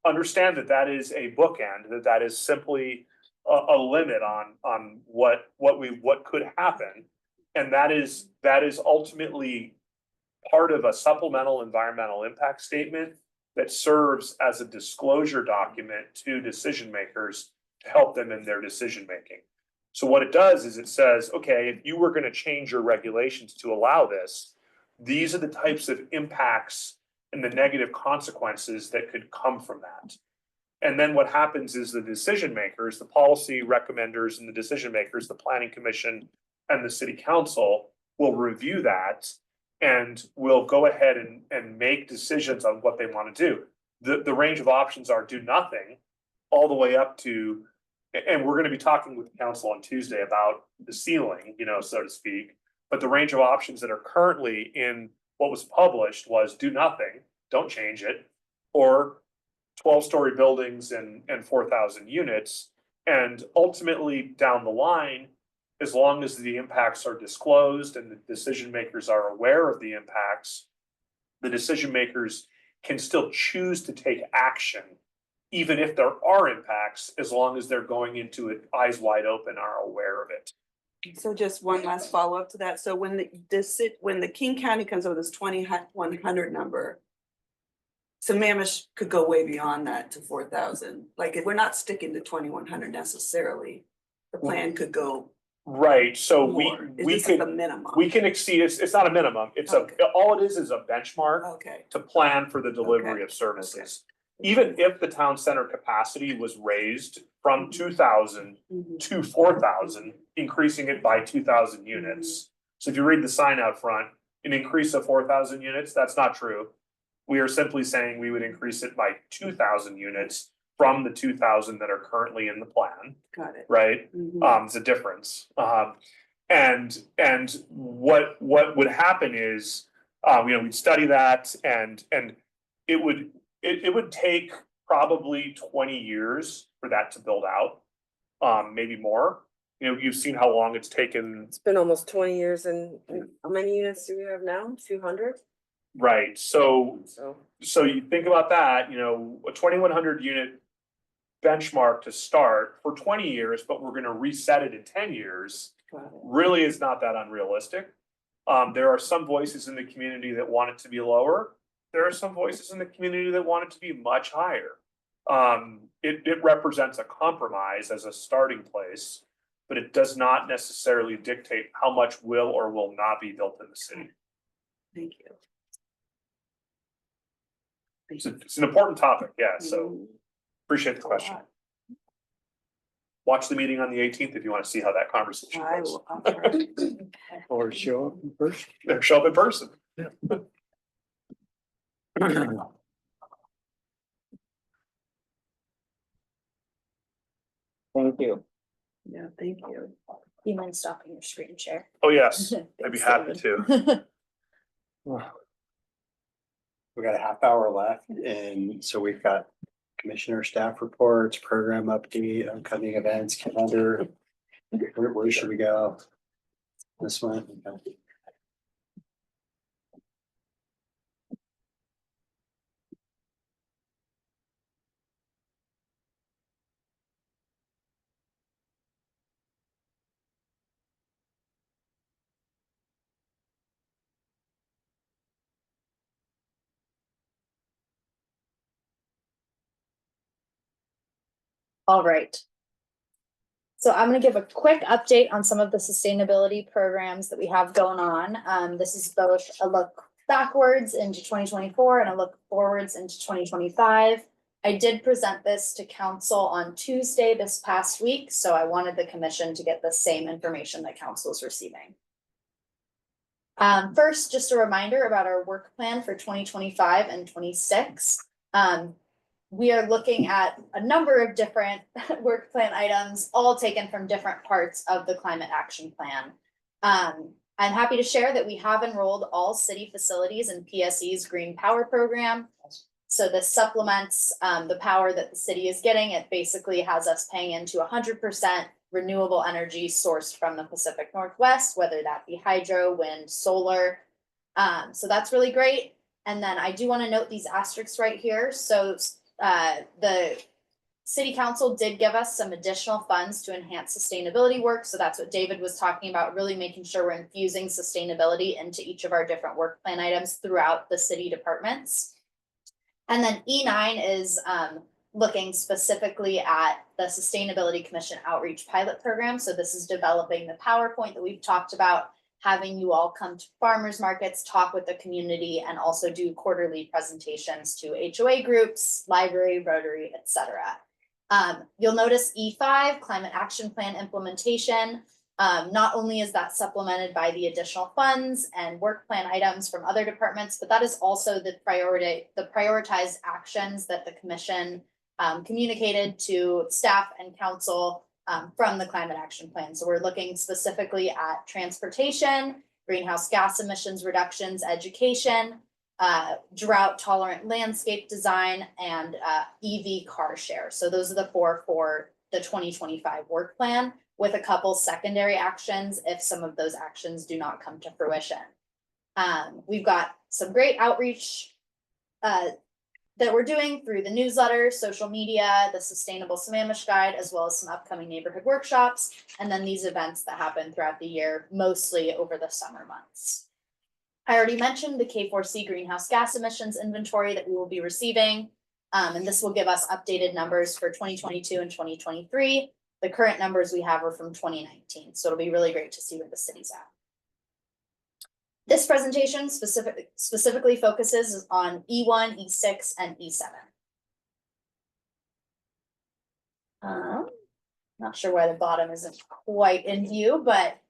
understand that that is a bookend, that is simply a limit on what could happen. And that is ultimately part of a supplemental environmental impact statement that serves as a disclosure document to decision makers to help them in their decision making. So what it does is it says, okay, if you were going to change your regulations to allow this, these are the types of impacts and the negative consequences that could come from that. And then what happens is the decision makers, the policy recommenders and the decision makers, the planning commission and the city council will review that and will go ahead and make decisions on what they want to do. The range of options are do nothing all the way up to, and we're going to be talking with the council on Tuesday about the ceiling, you know, so to speak. But the range of options that are currently in what was published was do nothing, don't change it, or 12-story buildings and 4,000 units. And ultimately down the line, as long as the impacts are disclosed and the decision makers are aware of the impacts, the decision makers can still choose to take action, even if there are impacts, as long as they're going into it eyes wide open, are aware of it. So just one last follow-up to that. So when the King County comes up with this 2,100 number, Sammamish could go way beyond that to 4,000. Like if we're not sticking to 2,100 necessarily, the plan could go. Right, so more. we Is this could, the minimum? we can exceed, it's not a minimum, it's Okay. all it is a benchmark Okay, to plan for the delivery Okay. of services. Even if the town center capacity was raised from 2,000 Mhm. to 4,000, increasing it by 2,000 units. So if you read the sign out front, an increase of 4,000 units, that's not true. We are simply saying we would increase it by 2,000 units from the 2,000 that are currently in the plan, got it. right? Mhm. It's a difference. And what would happen is, you know, we'd study that and it would take probably 20 years for that to build out, maybe more. You know, you've seen how long it's taken. It's been almost 20 years, and how many units do we have now? A few hundred? Right, so So, you think about that, you know, a 2,100 unit benchmark to start for 20 years, but we're gonna reset it in 10 years, Got it. really is not that unrealistic. There are some voices in the community that want it to be lower. There are some voices in the community that want it to be much higher. It represents a compromise as a starting place, but it does not necessarily dictate how much will or will not be built in the city. Thank you. It's an important topic, yeah, so appreciate the question. Watch the meeting on the 18th if you want to see how that conversation I goes. will. I'll try. Or show up in person. Or show up in person. Thank you. Yeah, thank you. Do you mind stopping your screen share? Oh, yes, I'd be Thanks, happy David. to. We got a half hour left, and so we've got commissioner staff reports, program update, upcoming events, calendar. Where should we go? This one? Okay. All right. So I'm gonna give a quick update on some of the sustainability programs that we have going on. This is both a look backwards into 2024 and a look forwards into 2025. I did present this to council on Tuesday this past week, so I wanted the commission to get the same information that council is receiving. First, just a reminder about our work plan for 2025 and 26. We are looking at a number of different work plan items, all taken from different parts of the climate action plan. I'm happy to share that we have enrolled all city facilities in PSE's green power program. So this supplements the power that the city is getting. It basically has us paying into 100% renewable energy sourced from the Pacific Northwest, whether that be hydro, wind, solar. So that's really great. And then I do want to note these asterisks right here. So the city council did give us some additional funds to enhance sustainability work. So that's what David was talking about, really making sure we're infusing sustainability into each of our different work plan items throughout the city departments. And then E9 is looking specifically at the Sustainability Commission Outreach Pilot Program. So this is developing the PowerPoint that we've talked about, having you all come to farmers markets, talk with the community, and also do quarterly presentations to HOA groups, library, Rotary, etc. You'll notice E5, Climate Action Plan Implementation. Not only is that supplemented by the additional funds and work plan items from other departments, but that is also the prioritized actions that the commission communicated to staff and council from the climate action plan. So we're looking specifically at transportation, greenhouse gas emissions reductions, education, drought tolerant landscape design, and EV car share. So those are the four for the 2025 work plan, with a couple secondary actions if some of those actions do not come to fruition. We've got some great outreach that we're doing through the newsletter, social media, the Sustainable Sammamish Guide, as well as some upcoming neighborhood workshops, and then these events that happen throughout the year, mostly over the summer months. I already mentioned the K4C greenhouse gas emissions inventory that we will be receiving, and this will give us updated numbers for 2022 and 2023. The current numbers we have are from 2019, so it'll be really great to see where the city's at. This presentation specifically focuses on E1, E6, and E7. Not sure why the bottom isn't quite in view, but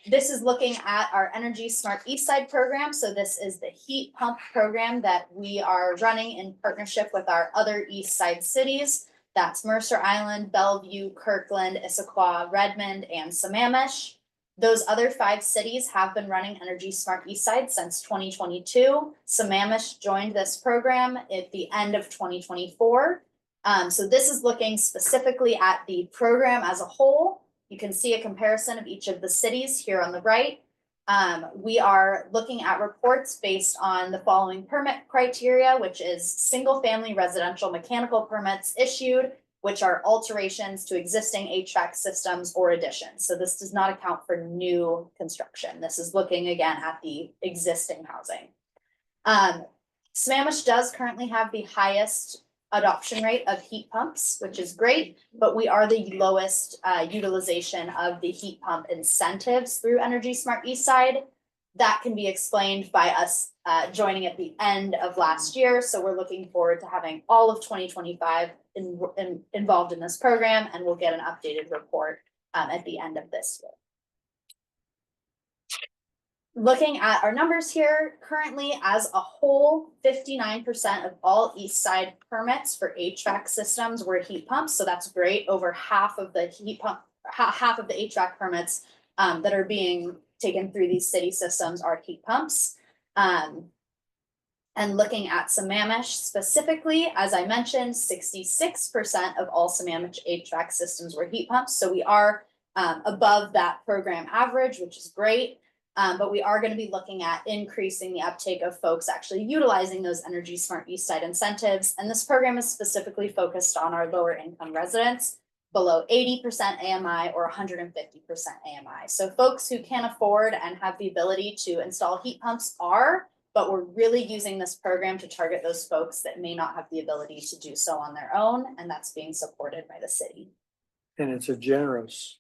this is looking at our Energy Smart Eastside program. So this is the heat pump program that we are running in partnership with our other East Side cities. That's Mercer Island, Bellevue, Kirkland, Issaquah, Redmond, and Sammamish. Those other 5 cities have been running Energy Smart Eastside since 2022. Sammamish joined this program at the end of 2024. So this is looking specifically at the program as a whole. You can see a comparison of each of the cities here on the right. We are looking at reports based on the following permit criteria, which is single-family residential mechanical permits issued, which are alterations to existing HVAC systems or additions. So this does not account for new construction. This is looking again at the existing housing. Sammamish does currently have the highest adoption rate of heat pumps, which is great, but we are the lowest utilization of the heat pump incentives through Energy Smart Eastside. That can be explained by us joining at the end of last year. So we're looking forward to having all of 2025 involved in this program, and we'll get an updated report at the end of this year. Looking at our numbers here, currently as a whole, 59% of all East Side permits for HVAC systems were heat pumps. So that's great. Over half of the heat pump, half of the HVAC permits that are being taken through these city systems are heat pumps. And looking at Sammamish specifically, as I mentioned, 66% of all Sammamish HVAC systems were heat pumps. So we are above that program average, which is great. But we are going to be looking at increasing the uptake of folks actually utilizing those Energy Smart Eastside incentives. And this program is specifically focused on our lower income residents below 80% AMI or 150% AMI. So folks who can afford and have the ability to install heat pumps are, but we're really using this program to target those folks that may not have the ability to do so on their own. And that's being supported by the city. And it's a generous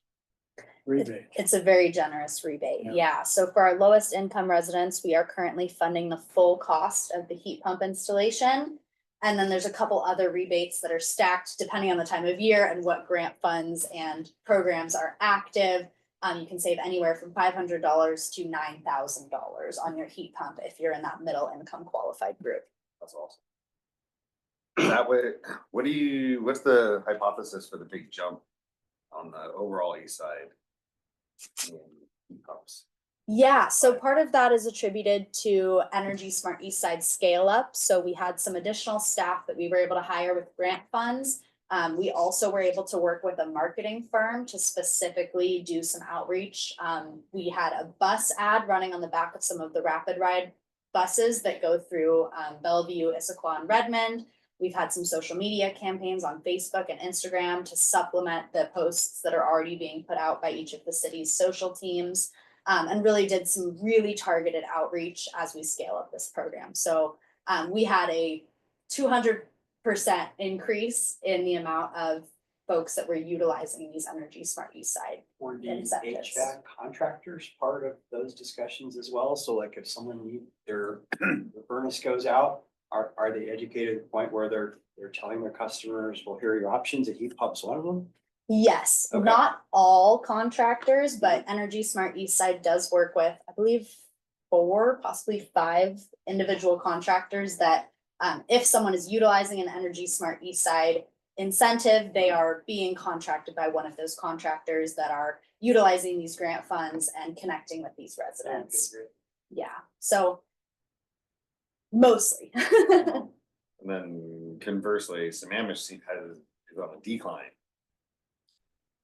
rebate. It's a very generous rebate, Yeah. yeah. So for our lowest income residents, we are currently funding the full cost of the heat pump installation. And then there's a couple other rebates that are stacked depending on the time of year and what grant funds and programs are active. You can save anywhere from $500 to $9,000 on your heat pump if you're in that middle income qualified group. That's awesome. That way, what's the hypothesis for the big jump on the overall east side in heat pumps? Yeah, so part of that is attributed to Energy Smart Eastside scale up. So we had some additional staff that we were able to hire with grant funds. We also were able to work with a marketing firm to specifically do some outreach. We had a bus ad running on the back of some of the rapid ride buses that go through Bellevue, Issaquah, and Redmond. We've had some social media campaigns on Facebook and Instagram to supplement the posts that are already being put out by each of the city's social teams. And really did some really targeted outreach as we scale up this program. So we had a 200% increase in the amount of folks that were utilizing these Energy Smart Eastside. Were the incentives. HVAC contractors part of those discussions as well? So like if someone need their the furnace goes out, are they educated to the point where they're telling their customers, well, here are your options, and heat pumps one of them? Yes, Okay. not all contractors, but Energy Smart Eastside does work with, I believe, 4, possibly 5 individual contractors that if someone is utilizing an Energy Smart Eastside incentive, they are being contracted by one of those contractors that are utilizing these grant funds and connecting with these residents. Okay, great. Yeah, so mostly. And then conversely, Sammamish is on a decline.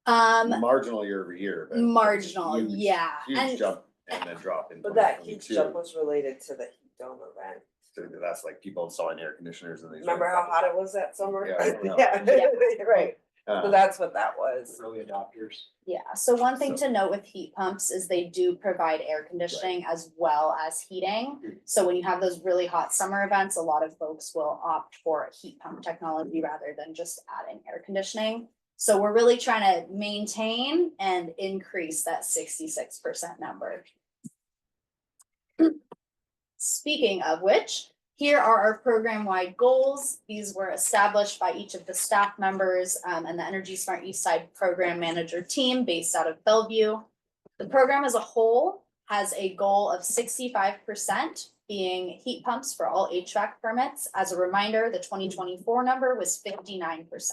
Marginal year over year. But Marginal, huge- yeah. Huge And jump and then drop in. But that huge 2022. jump was related to the heat dome event. So that's like people installing air conditioners and these. Remember how hot it was that summer? Yeah, I know. Yeah, right. Uh, So that's what that was. Early adopters. Yeah, so one thing So- to note with heat pumps is they do provide air conditioning as well as heating. So when you have those really hot summer events, a lot of folks will opt for heat pump technology rather than just adding air conditioning. So we're really trying to maintain and increase that 66% number. Speaking of which, here are our program-wide goals. These were established by each of the staff members and the Energy Smart Eastside Program Manager team based out of Bellevue. The program as a whole has a goal of 65% being heat pumps for all HVAC permits. As a reminder, the 2024 number was 59%.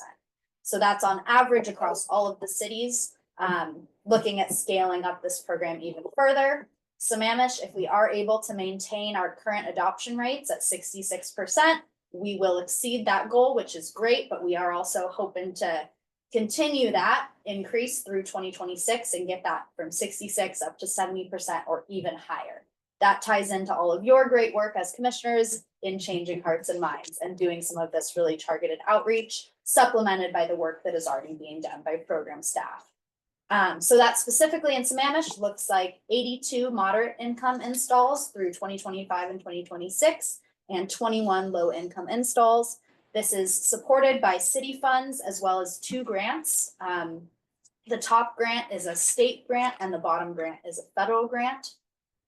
So that's on average across all of the cities. Looking at scaling up this program even further. Sammamish, if we are able to maintain our current adoption rates at 66%, we will exceed that goal, which is great, but we are also hoping to continue that increase through 2026 and get that from 66 up to 70% or even higher. That ties into all of your great work as commissioners in changing hearts and minds and doing some of this really targeted outreach, supplemented by the work that is already being done by program staff. So that specifically in Sammamish looks like 82 moderate income installs through 2025 and 2026 and 21 low income installs. This is supported by city funds as well as 2 grants. The top grant is a state grant and the bottom grant is a federal grant.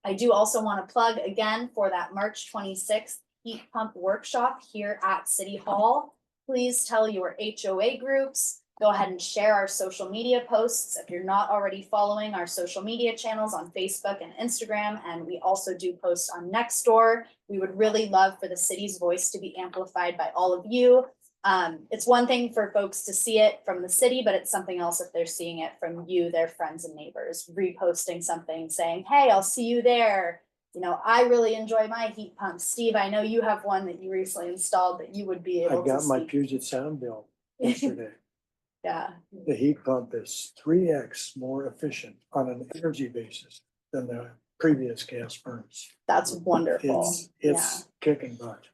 I do also want to plug again for that March 26th heat pump workshop here at City Hall. Please tell your HOA groups, go ahead and share our social media posts if you're not already following our social media channels on Facebook and Instagram. And we also do post on Nextdoor. We would really love for the city's voice to be amplified by all of you. It's one thing for folks to see it from the city, but it's something else if they're seeing it from you, their friends and neighbors, reposting something saying, hey, I'll see you there. You know, I really enjoy my heat pump. Steve, I know you have one that you recently installed that you would be I able to got my speak. Puget Sound bill yesterday. Yeah, The heat pump is 3x more efficient on an energy basis than the previous gas furnace. that's wonderful. It's kicking butt.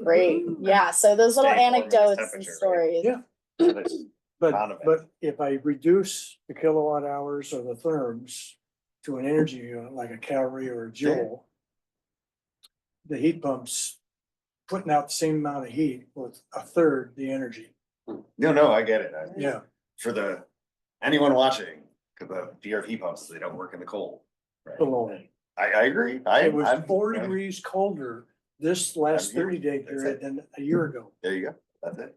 Great. Yeah, so those little Stay warm in this anecdotes and temperature, right? stories. Yeah. Amount of But if I reduce the kilowatt hours or the therms to an energy unit like a calorie or a joule, the heat pump's putting out the same amount of heat with a third the energy. No, I get it. Yeah. For anyone watching, the fear of heat pumps is they don't work in the cold. Baloney. I agree. It was 4 degrees colder this last I'm here. 30-day That's period it. than a year ago. There you go. That's it.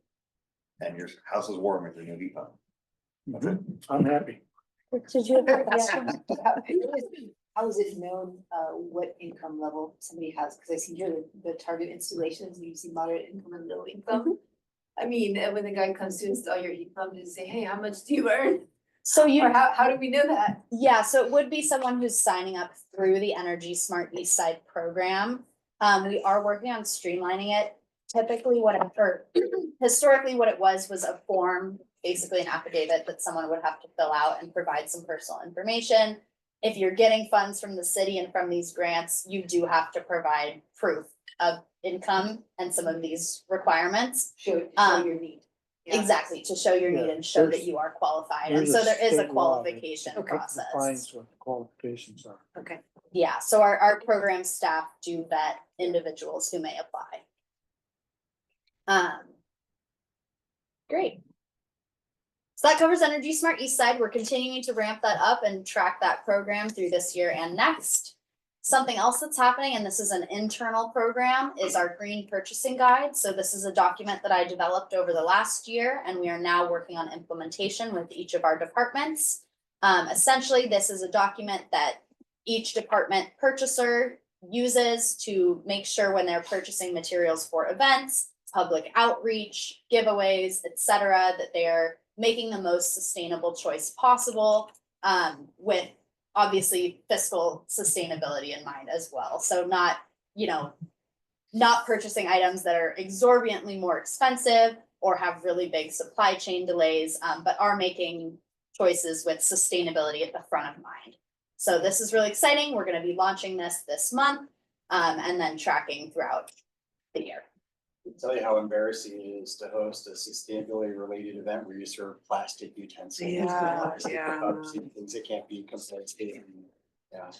And your house is warm with your new heat pump. That's it. I'm happy. Did you? How is it known, what income level somebody has? Because I see here the target installations, you see moderate income and low income. I mean, when the guy comes to install your heat pump, does he say, hey, how much do you earn? So you, Or how do we know that? yeah, so it would be someone who's signing up through the Energy Smart East Side program. We are working on streamlining it. Typically historically what it was a form, basically an affidavit that someone would have to fill out and provide some personal information. If you're getting funds from the city and from these grants, you do have to provide proof of income and some of these requirements. Show your need. Yeah. Exactly, to show your need Yeah, and show that there's- you are qualified. And there's so a there is a state law that qualification Okay. process. Defines what the qualifications are. Okay. Yeah, so our program staff do vet individuals who may apply. Great. So that covers Energy Smart East Side. We're continuing to ramp that up and track that program through this year and next. Something else that's happening, and this is an internal program, is our green purchasing guide. So this is a document that I developed over the last year, and we are now working on implementation with each of our departments. Essentially, this is a document that each department purchaser uses to make sure when they're purchasing materials for events, public outreach, giveaways, etc., that they are making the most sustainable choice possible, with obviously fiscal sustainability in mind as well. So not purchasing items that are exorbitantly more expensive or have really big supply chain delays, but are making choices with sustainability at the front of mind. So this is really exciting. We're going to be launching this month, and then tracking throughout the year. I can tell you how embarrassing it is to host a sustainability related event where you serve plastic utensils. Yeah, plastic yeah. cups and things that can't be composted. Yeah.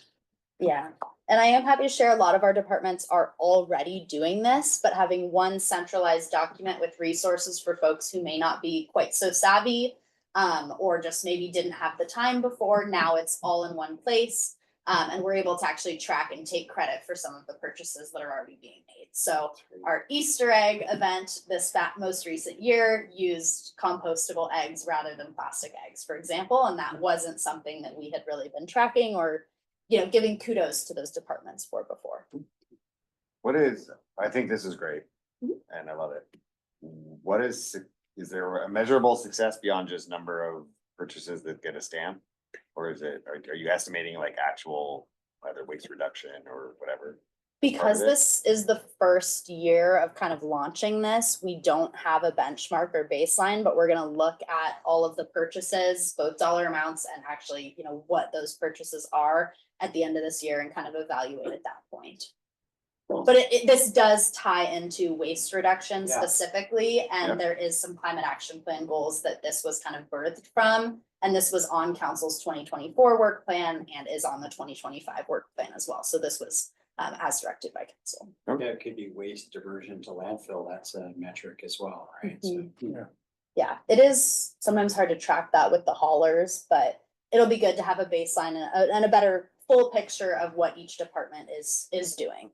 Yeah, and I am happy to share a lot of our departments are already doing this, but having one centralized document with resources for folks who may not be quite so savvy, or just maybe didn't have the time before, now it's all in one place. And we're able to actually track and take credit for some of the purchases that are already being made. So our Easter egg event this most recent year used compostable eggs rather than plastic eggs, for example, and that wasn't something that we had really been tracking or giving kudos to those departments for before. I think this is great and I love it. Is there a measurable success beyond just number of purchases that get a stamp? Or are you estimating like actual, either waste reduction or whatever? Because this is the first year of kind of launching this, we don't have a benchmark or baseline, but we're gonna look at all of the purchases, both dollar amounts and actually, what those purchases are at the end of this year and kind of evaluate at that point. But this does tie into waste reduction Yeah. specifically, and Yeah. there is some climate action plan goals that this was kind of birthed from. And this was on council's 2024 work plan and is on the 2025 work plan as well. So this was as directed by council. Yeah, it could be waste diversion to landfill. That's a metric as well, right? So, Yeah, it is sometimes hard to track that with the haulers, but it'll be good to have a baseline and a better full picture of what each department is doing.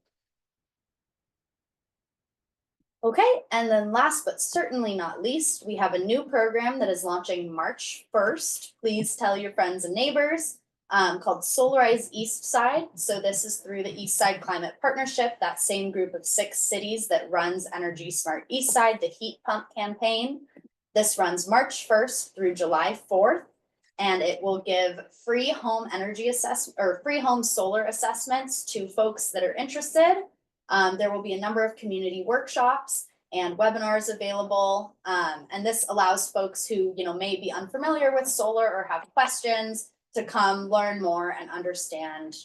Okay, and then last but certainly not least, we have a new program that is launching March 1st. Please tell your friends and neighbors, called Solarize East Side. So this is through the East Side Climate Partnership, that same group of 6 cities that runs Energy Smart East Side, the heat pump campaign. This runs March 1st through July 4th, and it will give free home energy assessment or free home solar assessments to folks that are interested. There will be a number of community workshops and webinars available. And this allows folks who, may be unfamiliar with solar or have questions to come learn more and understand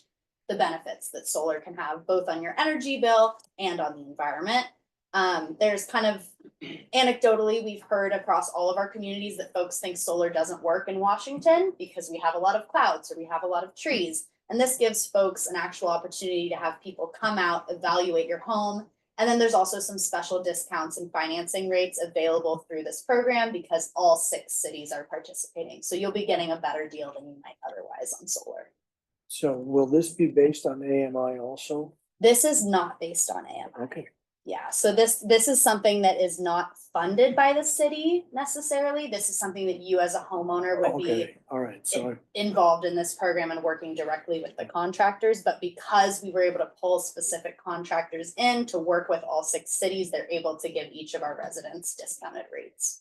the benefits that solar can have both on your energy bill and on the environment. There's kind of anecdotally, we've heard across all of our communities that folks think solar doesn't work in Washington because we have a lot of clouds or we have a lot of trees. And this gives folks an actual opportunity to have people come out, evaluate your home. And then there's also some special discounts and financing rates available through this program because all 6 cities are participating. So you'll be getting a better deal than you might otherwise on solar. So will this be based on AMI also? This is not based on AMI. Okay. Yeah, so this is something that is not funded by the city necessarily. This is something that you as a homeowner would be Okay, all right, so involved in this program and working directly with the contractors, but because we were able to pull specific contractors in to work with all 6 cities, they're able to give each of our residents discounted rates.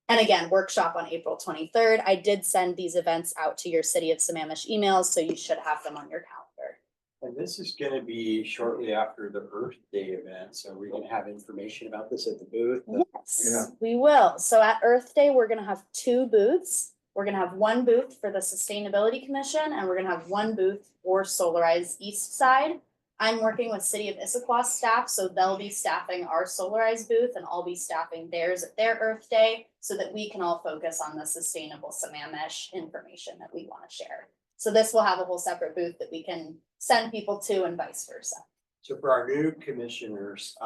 And again, workshop on April 23rd. I did send these events out to your City of Sammamish emails, so you should have them on your calendar. and this is gonna be shortly after the Earth Day event, so we're gonna have information about this at the booth. Yes, we will. So at Earth Day, we're gonna have 2 booths. We're gonna have 1 booth for the Sustainability Commission, and we're gonna have 1 booth for Solarize East Side. I'm working with City of Issaquah staff, so they'll be staffing our Solarize booth, and I'll be staffing theirs at their Earth Day, so that we can all focus on the sustainable Sammamish information that we want to share. So this will have a whole separate booth that we can send people to and vice versa. So for our new commissioners,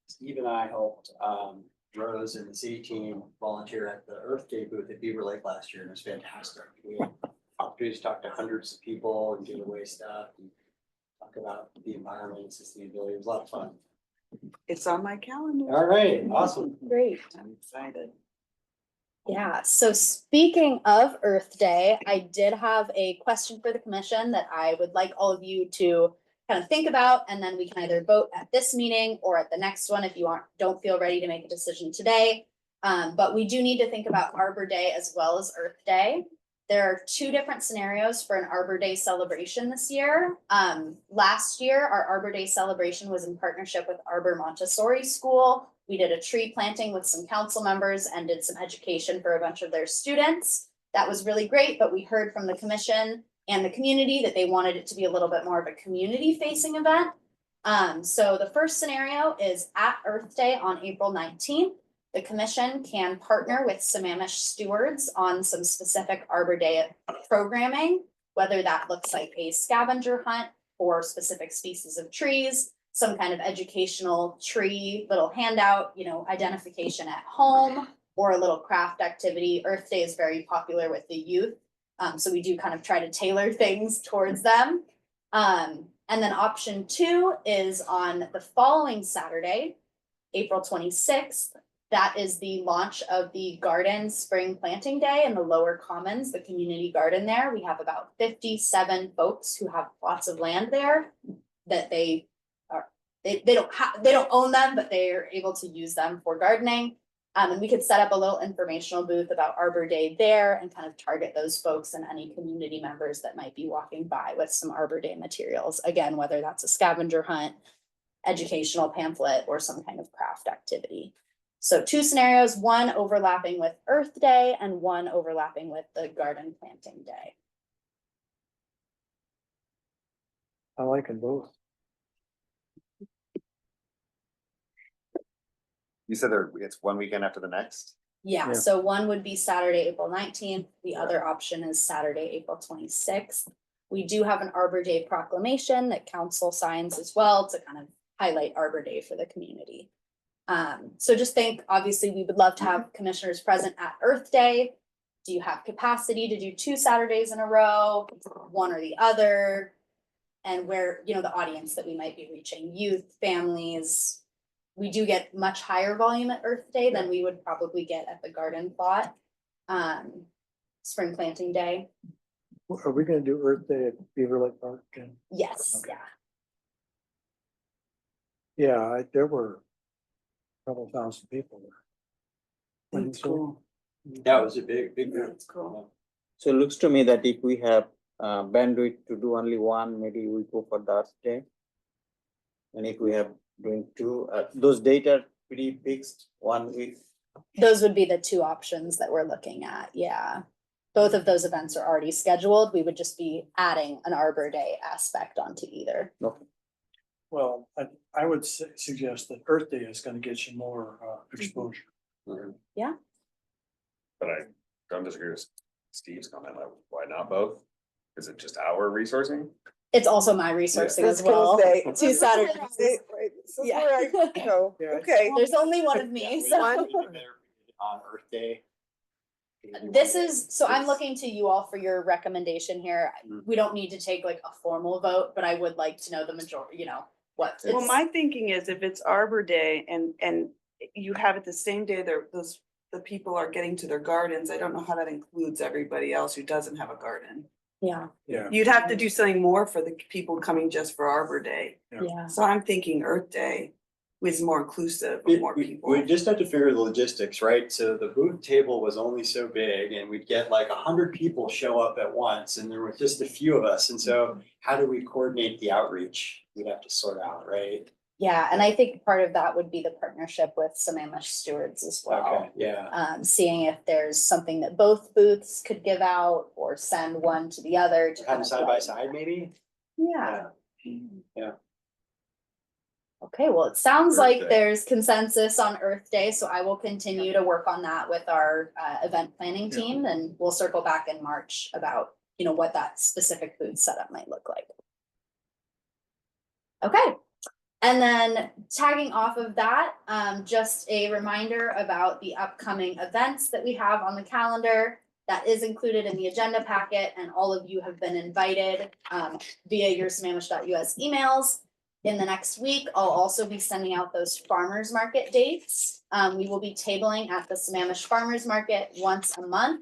Steve and I helped, Rose and the city team volunteer at the Earth Day booth at Beaver Lake last year, and it was fantastic. We had opportunities to talk to hundreds of people and give away stuff and talk about the environment and sustainability. It was a lot of fun. It's on my calendar. All right, awesome. Great. I'm excited. Yeah, so speaking of Earth Day, I did have a question for the commission that I would like all of you to kind of think about, and then we can either vote at this meeting or at the next one if you don't feel ready to make a decision today. But we do need to think about Arbor Day as well as Earth Day. There are 2 different scenarios for an Arbor Day celebration this year. Last year, our Arbor Day celebration was in partnership with Arbor Montessori School. We did a tree planting with some council members and did some education for a bunch of their students. That was really great, but we heard from the commission and the community that they wanted it to be a little bit more of a community facing event. So the first scenario is at Earth Day on April 19th. The commission can partner with Sammamish stewards on some specific Arbor Day programming, whether that looks like a scavenger hunt for specific species of trees, some kind of educational tree, little handout, identification at home, or a little craft activity. Earth Day is very popular with the youth. So we do kind of try to tailor things towards them. And then option 2 is on the following Saturday, April 26th. That is the launch of the Garden Spring Planting Day in the Lower Commons, the community garden there. We have about 57 folks who have lots of land there that they don't own them, but they are able to use them for gardening. And we could set up a little informational booth about Arbor Day there and kind of target those folks and any community members that might be walking by with some Arbor Day materials. Again, whether that's a scavenger hunt, educational pamphlet, or some kind of craft activity. So 2 scenarios, 1 overlapping with Earth Day and 1 overlapping with the Garden Planting Day. I like them both. You said it's 1 weekend after the next? Yeah, Yeah. so 1 would be Saturday, April 19th. The other option is Saturday, April 26th. We do have an Arbor Day proclamation that council signs as well to kind of highlight Arbor Day for the community. So just think, obviously, we would love to have commissioners present at Earth Day. Do you have capacity to do 2 Saturdays in a row, one or the other? And where, you know, the audience that we might be reaching, youth, families. We do get much higher volume at Earth Day than we would probably get at the garden plot. Spring planting day. Are we gonna do Earth Day at Beaver Lake Park? And Yes, Okay. yeah. yeah, there were a couple thousand people there. That's cool. That was a big group. That's cool. So it looks to me that if we have bandwidth to do only one, maybe we go for the Earth Day. And if we have doing 2, those data are pretty fixed, 1 week. Those would be the 2 options that we're looking at, yeah. Both of those events are already scheduled. We would just be adding an Arbor Day aspect onto either. Okay. Well, I would suggest that Earth Day is gonna get you more exposure. Yeah, But I don't disagree with Steve's comment, like, why not both? Is it just our resourcing? it's also my resourcing That's as well. gonna say 2 Saturdays. Right, so Yeah. where I go. Yeah. Okay. There's only one of me, so. On Earth Day. This is, so I'm looking to you all for your recommendation here. We don't need to take like a formal vote, but I would like to know the majority, you know, what. Well, it's- my thinking is if it's Arbor Day and you have it the same day, the people are getting to their gardens, I don't know how that includes everybody else who doesn't have a garden. Yeah, Yeah. You'd have to do something more for the people coming just for Arbor Day. yeah. So I'm thinking Earth Day was more inclusive of more people. We just have to figure the logistics, right? So the booth table was only so big and we'd get like 100 people show up at once and there were just a few of us. And so how do we coordinate the outreach? We'd have to sort out, right? Yeah, and I think part of that would be the partnership with Sammamish stewards as well. Okay, yeah. Seeing if there's something that both booths could give out or send one to the other. to Have kind them of side by like- side, maybe? Yeah. Yeah. Okay, well, it sounds Earth like Day. there's consensus on Earth Day, so I will continue to work on that with our event planning Yeah. team, and we'll circle back in March about, you know, what that specific booth setup might look like. Okay, and then tagging off of that, just a reminder about the upcoming events that we have on the calendar. That is included in the agenda packet, and all of you have been invited via your sammamish.us emails. In the next week, I'll also be sending out those farmers market dates. We will be tabling at the Sammamish Farmers Market once a month.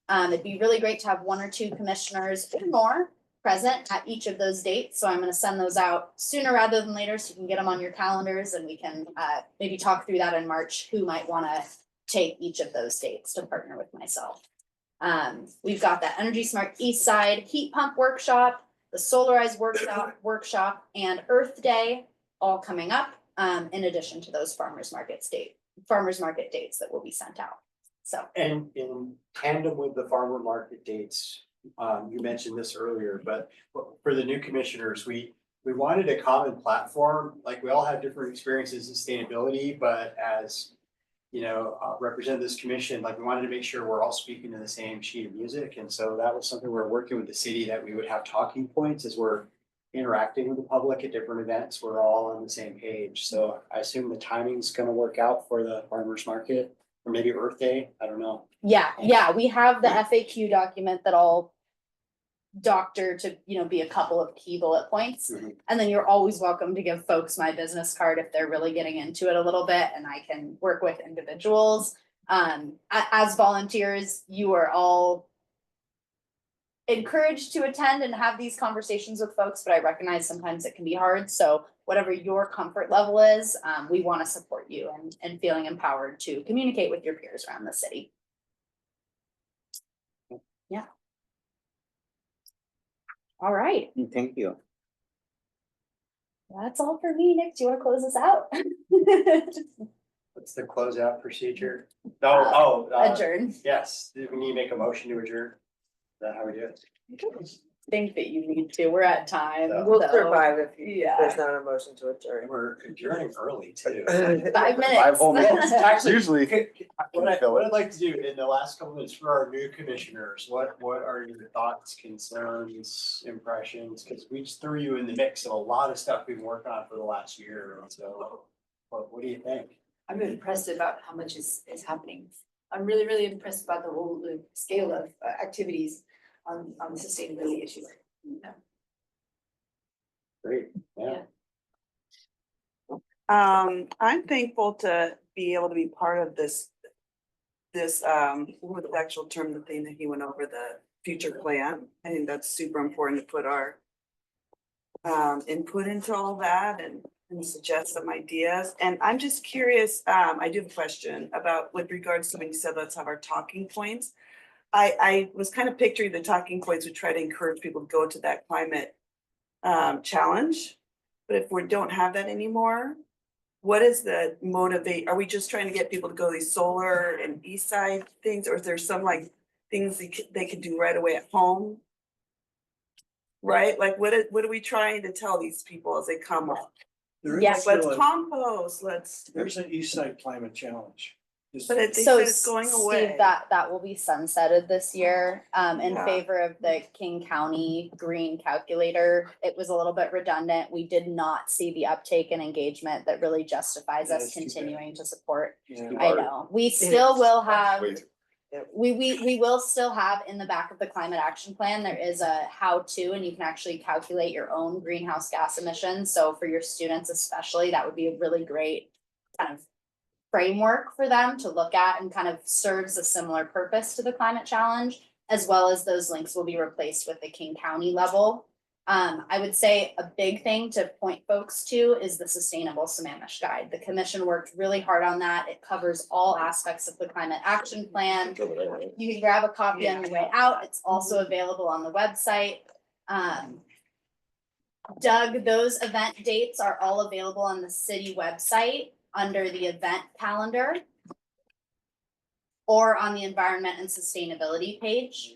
It'd be really great to have 1 or 2 commissioners or more present at each of those dates. So I'm gonna send those out sooner rather than later, so you can get them on your calendars and we can maybe talk through that in March, who might wanna take each of those dates to partner with myself. We've got that Energy Smart East Side Heat Pump Workshop, the Solarize Workshop, and Earth Day all coming up, in addition to those farmers market dates that will be sent out. So, And in tandem with the farmer market dates, you mentioned this earlier, but for the new commissioners, we wanted a common platform. Like we all have different experiences in sustainability, but as you know, represent this commission, like we wanted to make sure we're all speaking to the same sheet of music. And so that was something we're working with the city, that we would have talking points as we're interacting with the public at different events. We're all on the same page. So I assume the timing's gonna work out for the farmers market or maybe Earth Day. I don't know. yeah, we have the FAQ document that I'll doctor to, you know, be a couple of key bullet points. Mhm. And then you're always welcome to give folks my business card if they're really getting into it a little bit, and I can work with individuals. As volunteers, you are all encouraged to attend and have these conversations with folks, but I recognize sometimes it can be hard. So whatever your comfort level is, we want to support you and feeling empowered to communicate with your peers around the city. Yeah. All right, Thank you. that's all for me. Nick, do you want to close us out? What's the closeout procedure? Oh, Adjourn. yes, we need to make a motion to adjourn. Is that how we do it? think that you need to. We're at time. We'll so- survive if Yeah. there's not a motion to adjourn. We're adjourning early too. 5 minutes. 5 whole minutes. Actually, Usually. What I'd like to do in the last couple minutes for our new commissioners, what are your thoughts, concerns, impressions? Because we just threw you in the mix of a lot of stuff we've been working on for the last year, and so what do you think? I'm impressed about how much is happening. I'm really, really impressed about the whole scale of activities on the sustainability issue. Yeah. Great, yeah. I'm thankful to be able to be part of this. What was the actual term, the thing that he went over, the future plan. I think that's super important to put our input into all that and suggest some ideas. And I'm just curious, I do have a question about with regards to when you said, let's have our talking points. I was kind of picturing the talking points would try to encourage people to go to that climate challenge. But if we don't have that anymore, what is the motivate? Are we just trying to get people to go to these solar and east side things, or is there some like things they could do right away at home? Right? Like what are we trying to tell these people as they come up? There is Yeah. Like, still let's a- compost, let's, There's an East Side Climate Challenge. It's- but they So said it's going away. Steve, that will be sunsetted this year, in Yeah. favor of the King County Green Calculator. It was a little bit redundant. We did not see the uptake and engagement that really justifies That us is too bad. continuing to support. Yeah. I know, we still will have, Wait. we will still have in the back of the climate action plan, there is a how-to, and you can actually calculate your own greenhouse gas emissions. So for your students especially, that would be a really great kind of framework for them to look at, and kind of serves a similar purpose to the climate challenge, as well as those links will be replaced with the King County level. I would say a big thing to point folks to is the Sustainable Sammamish Guide. The commission worked really hard on that. It covers all aspects of the climate action plan. You can grab a copy on your way out. It's also available on the website. Doug, those event dates are all available on the city website under the event calendar or on the environment and sustainability page.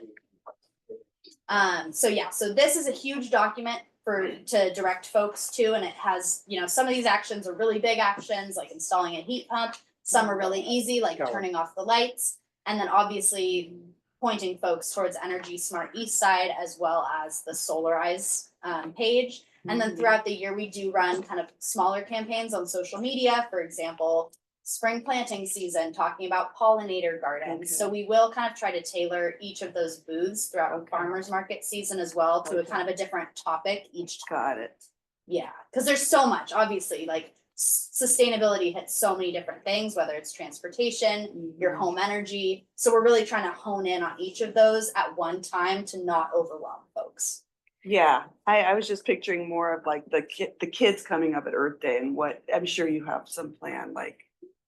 So yeah, so this is a huge document to direct folks to, and it has, some of these actions are really big actions, like installing a heat pump. Some are really easy, like turning off the lights, and then obviously pointing folks towards Energy Smart East Side as well as the Solarize page. And then throughout the year, we do run kind of smaller campaigns on social media, for example, spring planting season, talking about pollinator gardens. Okay. So we will kind of try to tailor each of those booths throughout farmers market season as well to a kind of a different topic each time. Got it. Yeah, because there's so much, obviously, like sustainability hits so many different things, whether it's transportation, your home energy. So we're really trying to hone in on each of those at one time to not overwhelm folks. Yeah, I was just picturing more of like the kids coming up at Earth Day and what, I'm sure you have some plan, like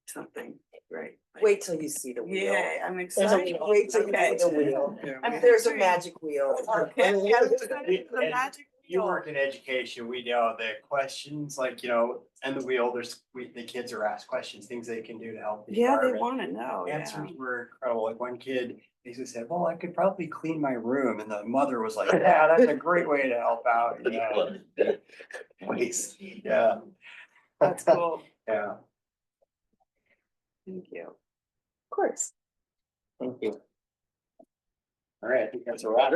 something, right? Wait till you see the wheel. Yeah, I'm There's a excited. wheel. Wait till you Okay. see the wheel. I'm There's a picturing- magic wheel. Okay, yeah, I'm excited for the And magic You wheel. work in education, we know the questions, like, and the wheel, the kids are asked questions, things they can do to help the Yeah, they environment. wanna know, yeah. Answers were incredible, like one kid basically said, well, I could probably clean my room, and the mother was like, yeah, that's a great way to help out, Please. Yeah, That's cool. yeah. Thank you. Of course. Thank you. All right, I think that's a wrap.